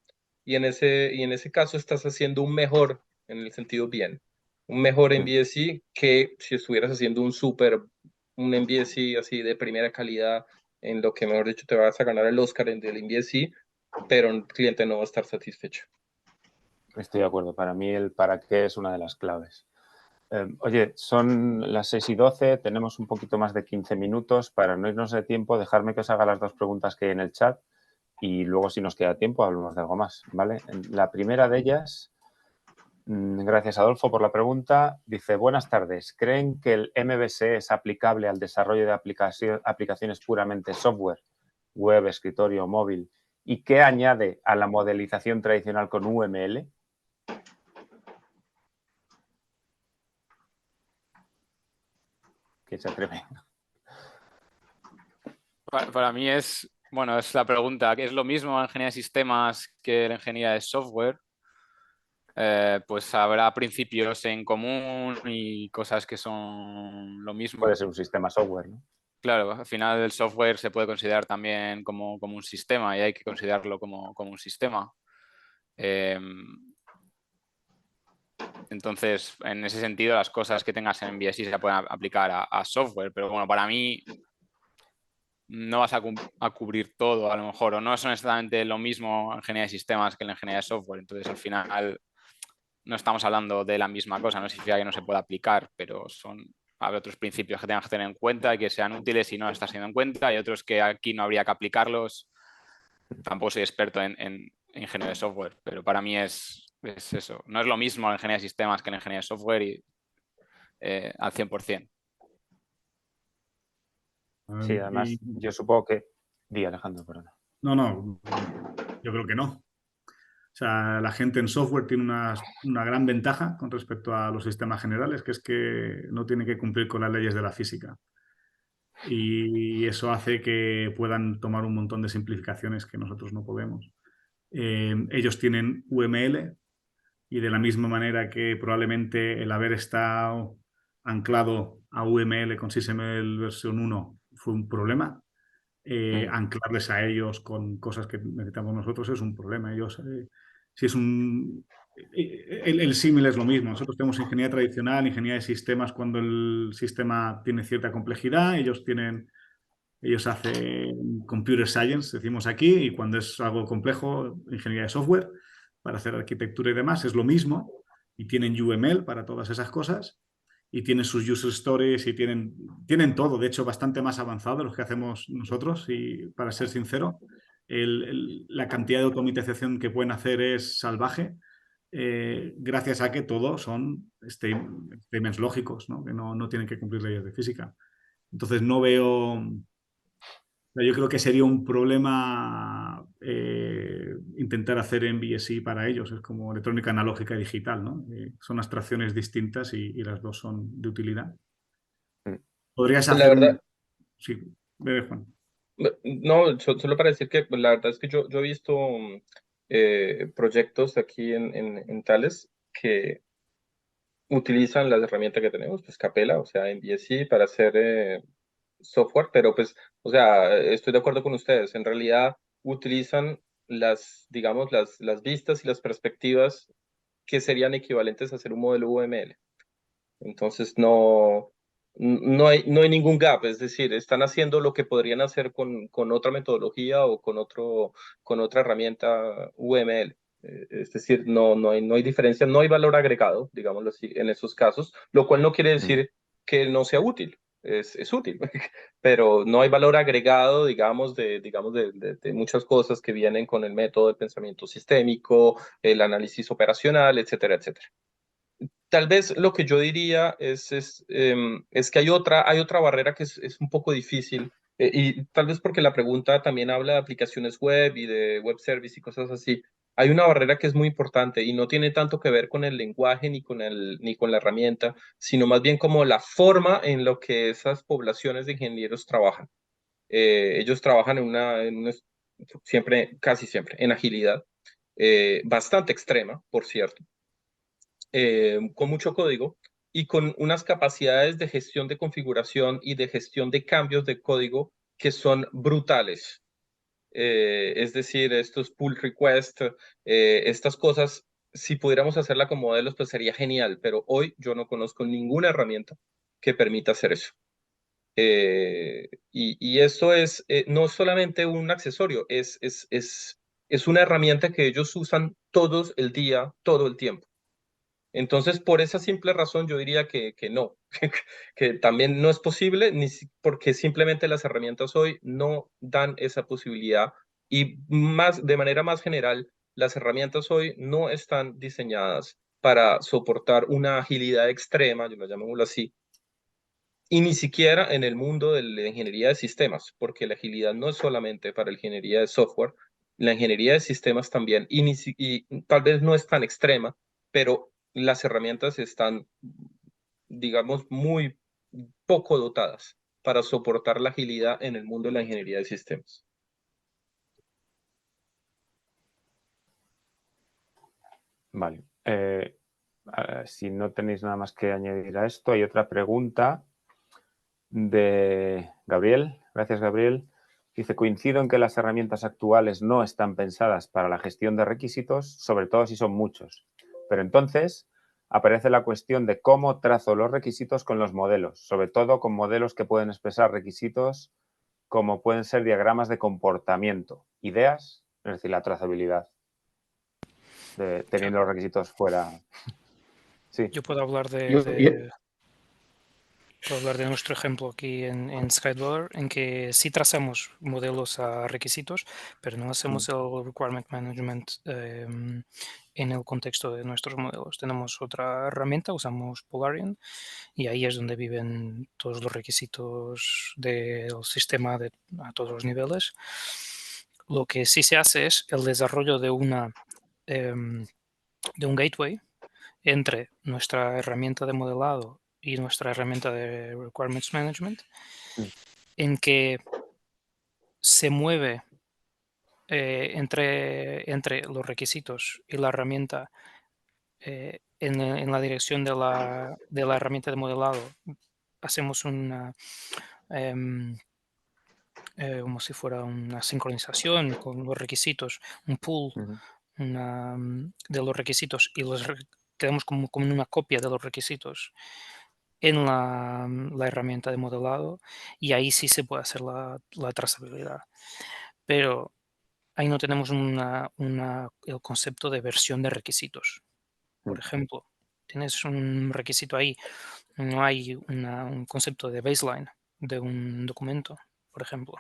Y en ese caso estás haciendo un mejor, en el sentido bien, un mejor en BSI que si estuvieras haciendo un MBSI así de primera calidad, en lo que, mejor dicho, te vas a ganar el Oscar en el MBSI, pero el cliente no va a estar satisfecho. Estoy de acuerdo. Para mí el para qué es una de las claves. Oye, son las 6:12, tenemos un poquito más de 15 minutos. Para no irnos de tiempo, dejarme que os haga las dos preguntas que hay en el chat y luego, si nos queda tiempo, hablamos de algo más, ¿vale? La primera de ellas, gracias Adolfo por la pregunta, dice: buenas tardes, ¿creen que el MVC es aplicable al desarrollo de aplicaciones puramente software, web, escritorio, móvil? ¿Y qué añade a la modelización tradicional con UML? ¿Quién se atreve? Para mí es la pregunta, ¿es lo mismo la ingeniería de sistemas que la ingeniería de software? Pues habrá principios en común y cosas que son lo mismo. Puede ser un sistema software, ¿no? Claro, al final el software se puede considerar también como un sistema y hay que considerarlo como un sistema. Entonces, en ese sentido, las cosas que tengas en BSI se pueden aplicar a software, pero bueno, para mí no vas a cubrir todo a lo mejor, o no son exactamente lo mismo en ingeniería de sistemas que en la ingeniería de software. Entonces, al final, no estamos hablando de la misma cosa, no significa que no se pueda aplicar, pero habrá otros principios que tengas que tener en cuenta y que sean útiles y no estás teniendo en cuenta, y otros que aquí no habría que aplicarlos. Tampoco soy experto en ingeniería de software, pero para mí es eso. No es lo mismo la ingeniería de sistemas que la ingeniería de software y al 100%. Sí, además, yo supongo que... Di, Alejandro, perdona. No, yo creo que no. O sea, la gente en software tiene una gran ventaja con respecto a los sistemas generales, que es que no tiene que cumplir con las leyes de la física. Y eso hace que puedan tomar un montón de simplificaciones que nosotros no podemos. Ellos tienen UML y de la misma manera que probablemente el haber estado anclado a UML con SysML versión 1 fue un problema, anclarles a ellos con cosas que necesitamos nosotros es un problema. Ellos, si es el símil es lo mismo. Nosotros tenemos ingeniería tradicional, ingeniería de sistemas cuando el sistema tiene cierta complejidad. Ellos tienen Ellos hacen computer science, decimos aquí, y cuando es algo complejo, ingeniería de software, para hacer arquitectura y demás, es lo mismo. Y tienen UML para todas esas cosas. Y tienen sus user stories y tienen todo, de hecho, bastante más avanzado de lo que hacemos nosotros. Y para ser sincero, la cantidad de automatización que pueden hacer es salvaje. Gracias a que todo son statements lógicos, ¿no? Que no tienen que cumplir leyes de física. Entonces no veo... Yo creo que sería un problema intentar hacer MBSE para ellos. Es como electrónica analógica y digital, ¿no? Son abstracciones distintas y las dos son de utilidad. Podrías La hacer verdad, Sí, bebe, Juan. no, solo para decir que pues, la verdad es que yo he visto proyectos aquí en Thales que utilizan las herramientas que tenemos, pues Capella, o sea, MVC para hacer software, pero pues, o sea, estoy de acuerdo con ustedes, en realidad utilizan digamos, las vistas y las perspectivas que serían equivalentes a hacer un modelo UML. Entonces no hay ningún gap, es decir, están haciendo lo que podrían hacer con otra metodología o con otra herramienta UML. Es decir, no hay diferencia, no hay valor agregado, digámoslo así, en esos casos, lo cual no quiere decir que no sea útil, es útil, pero no hay valor agregado, digamos, de muchas cosas que vienen con el método del pensamiento sistémico, el análisis operacional, etcétera, etcétera. Tal vez lo que yo diría es que hay otra barrera que es un poco difícil, y tal vez porque la pregunta también habla de aplicaciones web y de web service y cosas así. Hay una barrera que es muy importante y no tiene tanto que ver con el lenguaje ni con la herramienta, sino más bien como la forma en lo que esas poblaciones de ingenieros trabajan. Ellos trabajan casi siempre, en agilidad, bastante extrema, por cierto, con mucho código y con unas capacidades de gestión de configuración y de gestión de cambios de código que son brutales. Es decir, estos pull requests, estas cosas, si pudiéramos hacerla con modelos, pues sería genial, pero hoy yo no conozco ninguna herramienta que permita hacer eso. Y eso no solamente un accesorio, es una herramienta que ellos usan todos el día, todo el tiempo. Entonces, por esa simple razón, yo diría que no, que también no es posible, porque simplemente las herramientas hoy no dan esa posibilidad y de manera más general, las herramientas hoy no están diseñadas para soportar una agilidad extrema, yo lo llamémoslo así, y ni siquiera en el mundo de la ingeniería de sistemas, porque la agilidad no es solamente para la ingeniería de software, la ingeniería de sistemas también, y tal vez no es tan extrema, pero las herramientas están, digamos, muy poco dotadas para soportar la agilidad en el mundo de la ingeniería de sistemas. Vale. Si no tenéis nada más que añadir a esto, hay otra pregunta de Gabriel. Gracias, Gabriel. Dice, coincido en que las herramientas actuales no están pensadas para la gestión de requisitos, sobre todo si son muchos. Pero entonces aparece la cuestión de cómo trazo los requisitos con los modelos, sobre todo con modelos que pueden expresar requisitos como pueden ser diagramas de comportamiento, ideas, es decir, la trazabilidad, teniendo los requisitos fuera. Sí. Yo puedo hablar Yo- puedo hablar de nuestro ejemplo aquí en Skydweller, en que sí trazamos modelos a requisitos, pero no hacemos el requirement management en el contexto de nuestros modelos. Tenemos otra herramienta, usamos Polarian, y ahí es donde viven todos los requisitos del sistema a todos los niveles. Lo que sí se hace es el desarrollo de un gateway entre nuestra herramienta de modelado y nuestra herramienta de Requirements Management, en que se mueve entre los requisitos y la herramienta en la dirección de la herramienta de modelado. Hacemos una como si fuera una sincronización con los requisitos, un pool de los requisitos, y quedamos como en una copia de los requisitos en la herramienta de modelado y ahí sí se puede hacer la trazabilidad. Pero ahí no tenemos el concepto de versión de requisitos. Por ejemplo, tienes un requisito ahí, no hay un concepto de baseline de un documento, por ejemplo,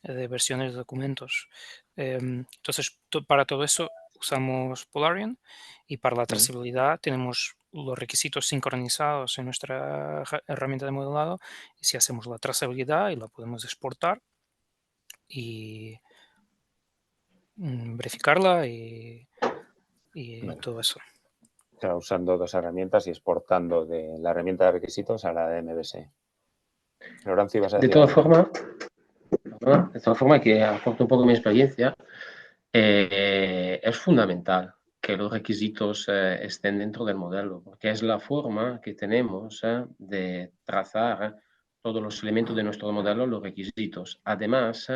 de versiones de documentos. Entonces, para todo eso usamos Polarion y para la trazabilidad tenemos los requisitos sincronizados en nuestra herramienta de modelado y si hacemos la trazabilidad y la podemos exportar y verificarla y todo eso. O sea, usando dos herramientas y exportando de la herramienta de requisitos a la de MVC. Lorenzo, ¿ibas a decir De todas algo? formas, que aporto un poco mi experiencia, es fundamental que los requisitos estén dentro del modelo, porque es la forma que tenemos de trazar todos los elementos de nuestro modelo, los requisitos. Además,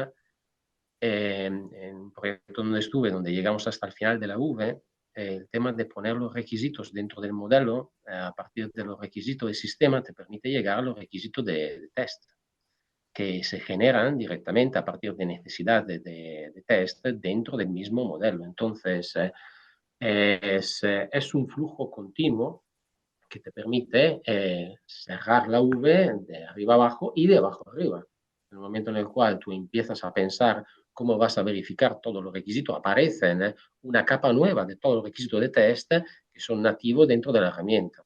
en un proyecto donde estuve, donde llegamos hasta el final de la V, el tema de poner los requisitos dentro del modelo, a partir de los requisitos del sistema, te permite llegar a los requisitos de test, que se generan directamente a partir de necesidades de test dentro del mismo modelo. Entonces, es un flujo continuo que te permite cerrar la V de arriba abajo y de abajo arriba. En el momento en el cual tú empiezas a pensar cómo vas a verificar todos los requisitos, aparecen una capa nueva de todos los requisitos de test que son nativos dentro de la herramienta.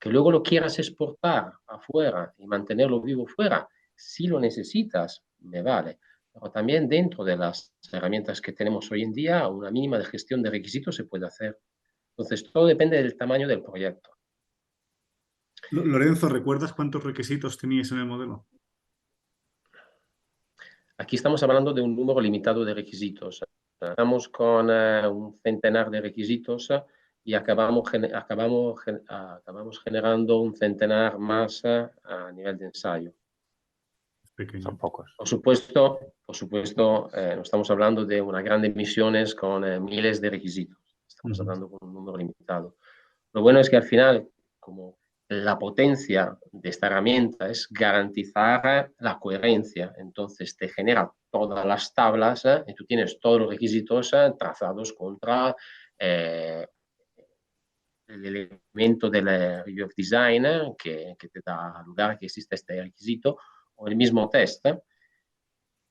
Que luego lo quieras exportar afuera y mantenerlo vivo fuera, si lo necesitas, me vale. Pero también dentro de las herramientas que tenemos hoy en día, una mínima de gestión de requisitos se puede hacer. Entonces, todo depende del tamaño del proyecto. Lorenzo, ¿recuerdas cuántos requisitos teníais en el modelo? Aquí estamos hablando de un número limitado de requisitos. Estamos con un centenar de requisitos y acabamos generando un centenar más a nivel de ensayo. Pequeño. Son pocos. Por supuesto, no estamos hablando de unas grandes misiones con miles de requisitos. Estamos hablando con un número limitado. Lo bueno es que al final, como la potencia de esta herramienta es garantizar la coherencia, entonces te genera todas las tablas y tú tienes todos los requisitos trazados contra el elemento del review of design que te da lugar a que exista este requisito o el mismo test.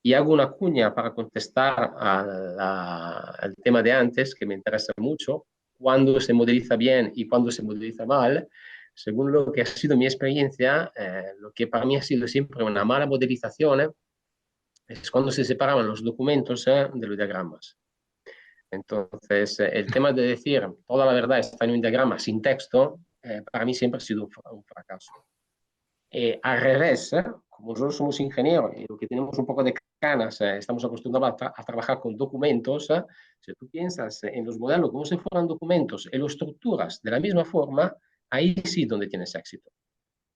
Y hago una cuña para contestar al tema de antes, que me interesa mucho, cuándo se modeliza bien y cuándo se modeliza mal. Según lo que ha sido mi experiencia, lo que para mí ha sido siempre una mala modelización es cuando se separaban los documentos de los diagramas. Entonces, el tema de decir toda la verdad está en un diagrama sin texto, para mí siempre ha sido un fracaso. Al revés, como nosotros somos ingenieros y lo que tenemos un poco de canas, estamos acostumbrados a trabajar con documentos, si tú piensas en los modelos como si fueran documentos y los estructuras de la misma forma, ahí sí donde tienes éxito.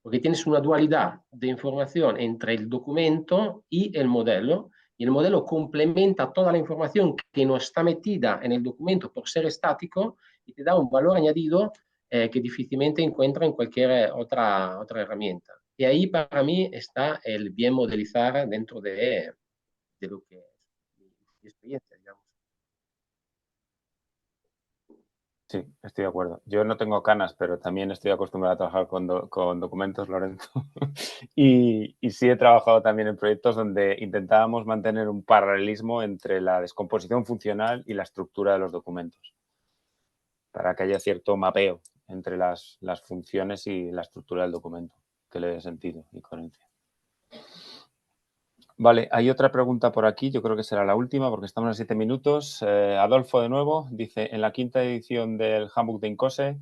Porque tienes una dualidad de información entre el documento y el modelo complementa toda la información que no está metida en el documento por ser estático y te da un valor añadido que difícilmente encuentra en cualquier otra herramienta. Y ahí para mí está el bien modelizar dentro de lo que es mi experiencia, digamos. Sí, estoy de acuerdo. Yo no tengo canas, pero también estoy acostumbrado a trabajar con documentos, Lorenzo. y sí he trabajado también en proyectos donde intentábamos mantener un paralelismo entre la descomposición funcional y la estructura de los documentos, para que haya cierto mapeo entre las funciones y la estructura del documento, que le dé sentido y coherencia. Vale, hay otra pregunta por aquí, yo creo que será la última porque estamos a 7 minutos. Adolfo de nuevo dice, en la 5ª edición del Handbook de INCOSE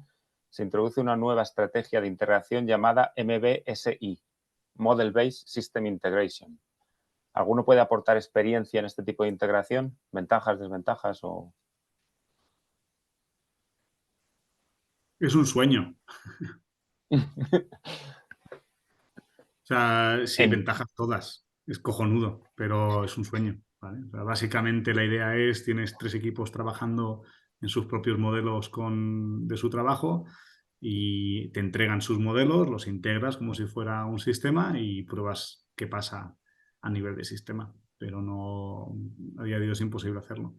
se introduce una nueva estrategia de integración llamada MBSI, Model Based System Integration. ¿Alguno puede aportar experiencia en este tipo de integración? ¿Ventajas, desventajas o...? Es un sueño. O sea, sí, ventajas todas. Es cojonudo, pero es un sueño, ¿vale? O sea, básicamente la idea es, tienes 3 equipos trabajando en sus propios modelos de su trabajo y te entregan sus modelos, los integras como si fuera un sistema y pruebas qué pasa a nivel de sistema. Pero no, a día de hoy es imposible hacerlo.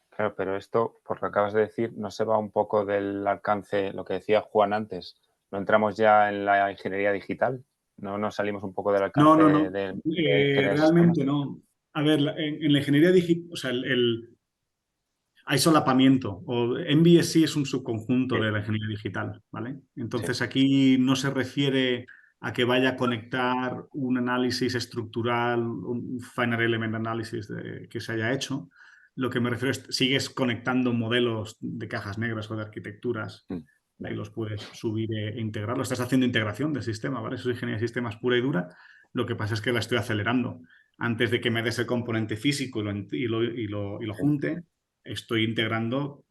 Claro, pero esto, por lo que acabas de decir, no se va un poco del alcance, lo que decía Juan antes. ¿No entramos ya en la ingeniería digital? ¿No nos salimos un poco del alcance No. de ingeniería de Realmente sistemas? no. A ver, en la ingeniería digital, o sea, hay solapamiento. MBSE es un subconjunto Sí. de la ingeniería digital, ¿vale? Entonces Sí. aquí no se refiere a que vaya a conectar un análisis estructural, un Final Element Analysis que se haya hecho. Lo que me refiero es, sigues conectando modelos de cajas negras o de arquitecturas y los puedes subir e integrarlo. Estás haciendo integración del sistema, ¿vale? Eso es ingeniería de sistemas pura y dura. Lo que pasa es que la estoy acelerando. Antes de que me des el componente físico y lo junte, estoy integrando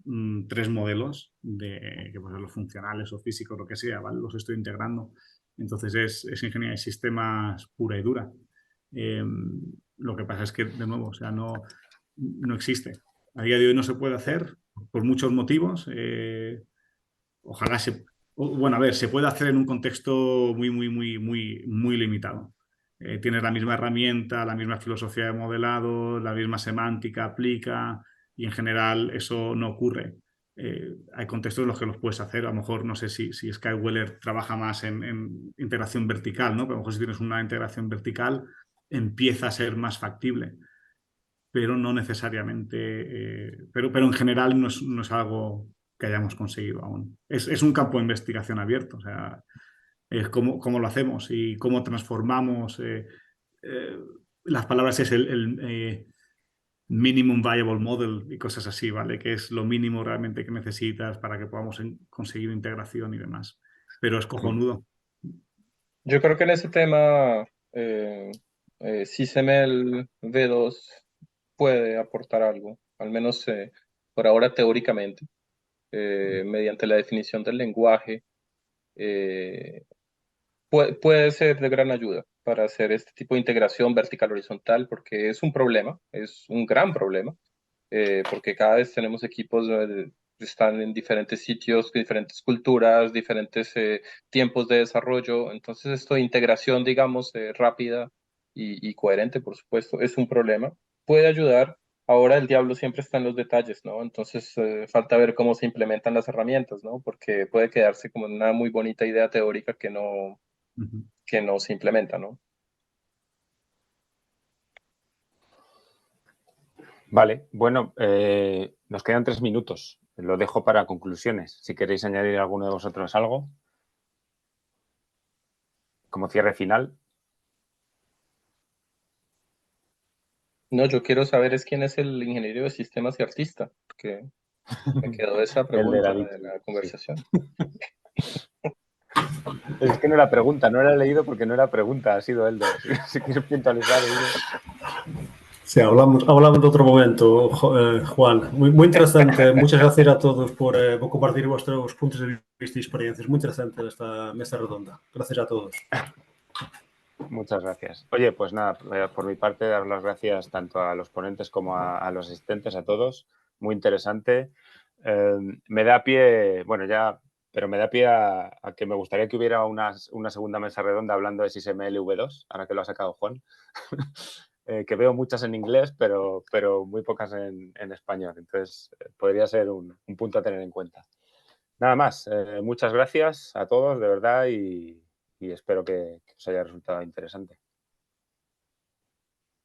3 modelos que pueden ser los funcionales o físicos, lo que sea, ¿vale? Los estoy integrando. Entonces es ingeniería de sistemas pura y dura. Lo que pasa es que, de nuevo, o sea, no existe. A día de hoy no se puede hacer por muchos motivos. Ojalá bueno, a ver, se puede hacer en un contexto muy limitado. Tienes la misma herramienta, la misma filosofía de modelado, la misma semántica aplica y en general eso no ocurre. Hay contextos en los que los puedes hacer. A lo mejor, no sé si Skyweller trabaja más en integración vertical, ¿no? Pero a lo mejor si tienes una integración vertical empieza a ser más factible, pero no necesariamente. Pero en general no es algo que hayamos conseguido aún. Es un campo de investigación abierto, o sea, es cómo lo hacemos y cómo transformamos. Las palabras es el minimum viable model y cosas así, ¿vale? Que es lo mínimo realmente que necesitas para que podamos conseguir integración y demás. Pero es cojonudo. Yo creo que en ese tema SysML V2 puede aportar algo, al menos por ahora teóricamente, mediante la definición del lenguaje. Puede ser de gran ayuda para hacer este tipo de integración vertical horizontal, porque es un problema, es un gran problema, porque cada vez tenemos equipos que están en diferentes sitios, diferentes culturas, diferentes tiempos de desarrollo. Entonces, esto de integración, digamos, rápida y coherente, por supuesto, es un problema. Puede ayudar. Ahora el diablo siempre está en los detalles, ¿no? Entonces, falta ver cómo se implementan las herramientas, ¿no? Porque puede quedarse como una muy bonita idea teórica que no se implementa, ¿no? Vale, bueno, nos quedan 3 minutos. Lo dejo para conclusiones. Si queréis añadir alguno de vosotros algo, como cierre final. No, yo quiero saber quién es el ingeniero de sistemas y artista, porque me quedó esa pregunta de la conversación. Es que no era pregunta, no la he leído porque no era pregunta, ha sido Elder. Si quieres puntualizar. Sí, hablamos de otro momento, Juan. Muy interesante. Muchas gracias a todos por compartir vuestros puntos de vista y experiencias. Muy interesante esta mesa redonda. Gracias a todos. Muchas gracias. Oye, pues nada, por mi parte, dar las gracias tanto a los ponentes como a los asistentes, a todos. Muy interesante. Me da pie, bueno, ya, pero me da pie a que me gustaría que hubiera una segunda mesa redonda hablando de SysML V2, ahora que lo ha sacado Juan. Que veo muchas en inglés, pero muy pocas en español. Entonces, podría ser un punto a tener en cuenta. Nada más. Muchas gracias a todos, de verdad, y espero que os haya resultado interesante.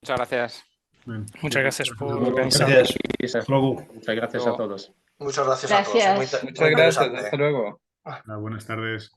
Muchas gracias. Muchas gracias por organizar. Gracias. Muchas gracias a todos. Muchas gracias a todos. Gracias. Muchas gracias. Hasta luego. Buenas tardes.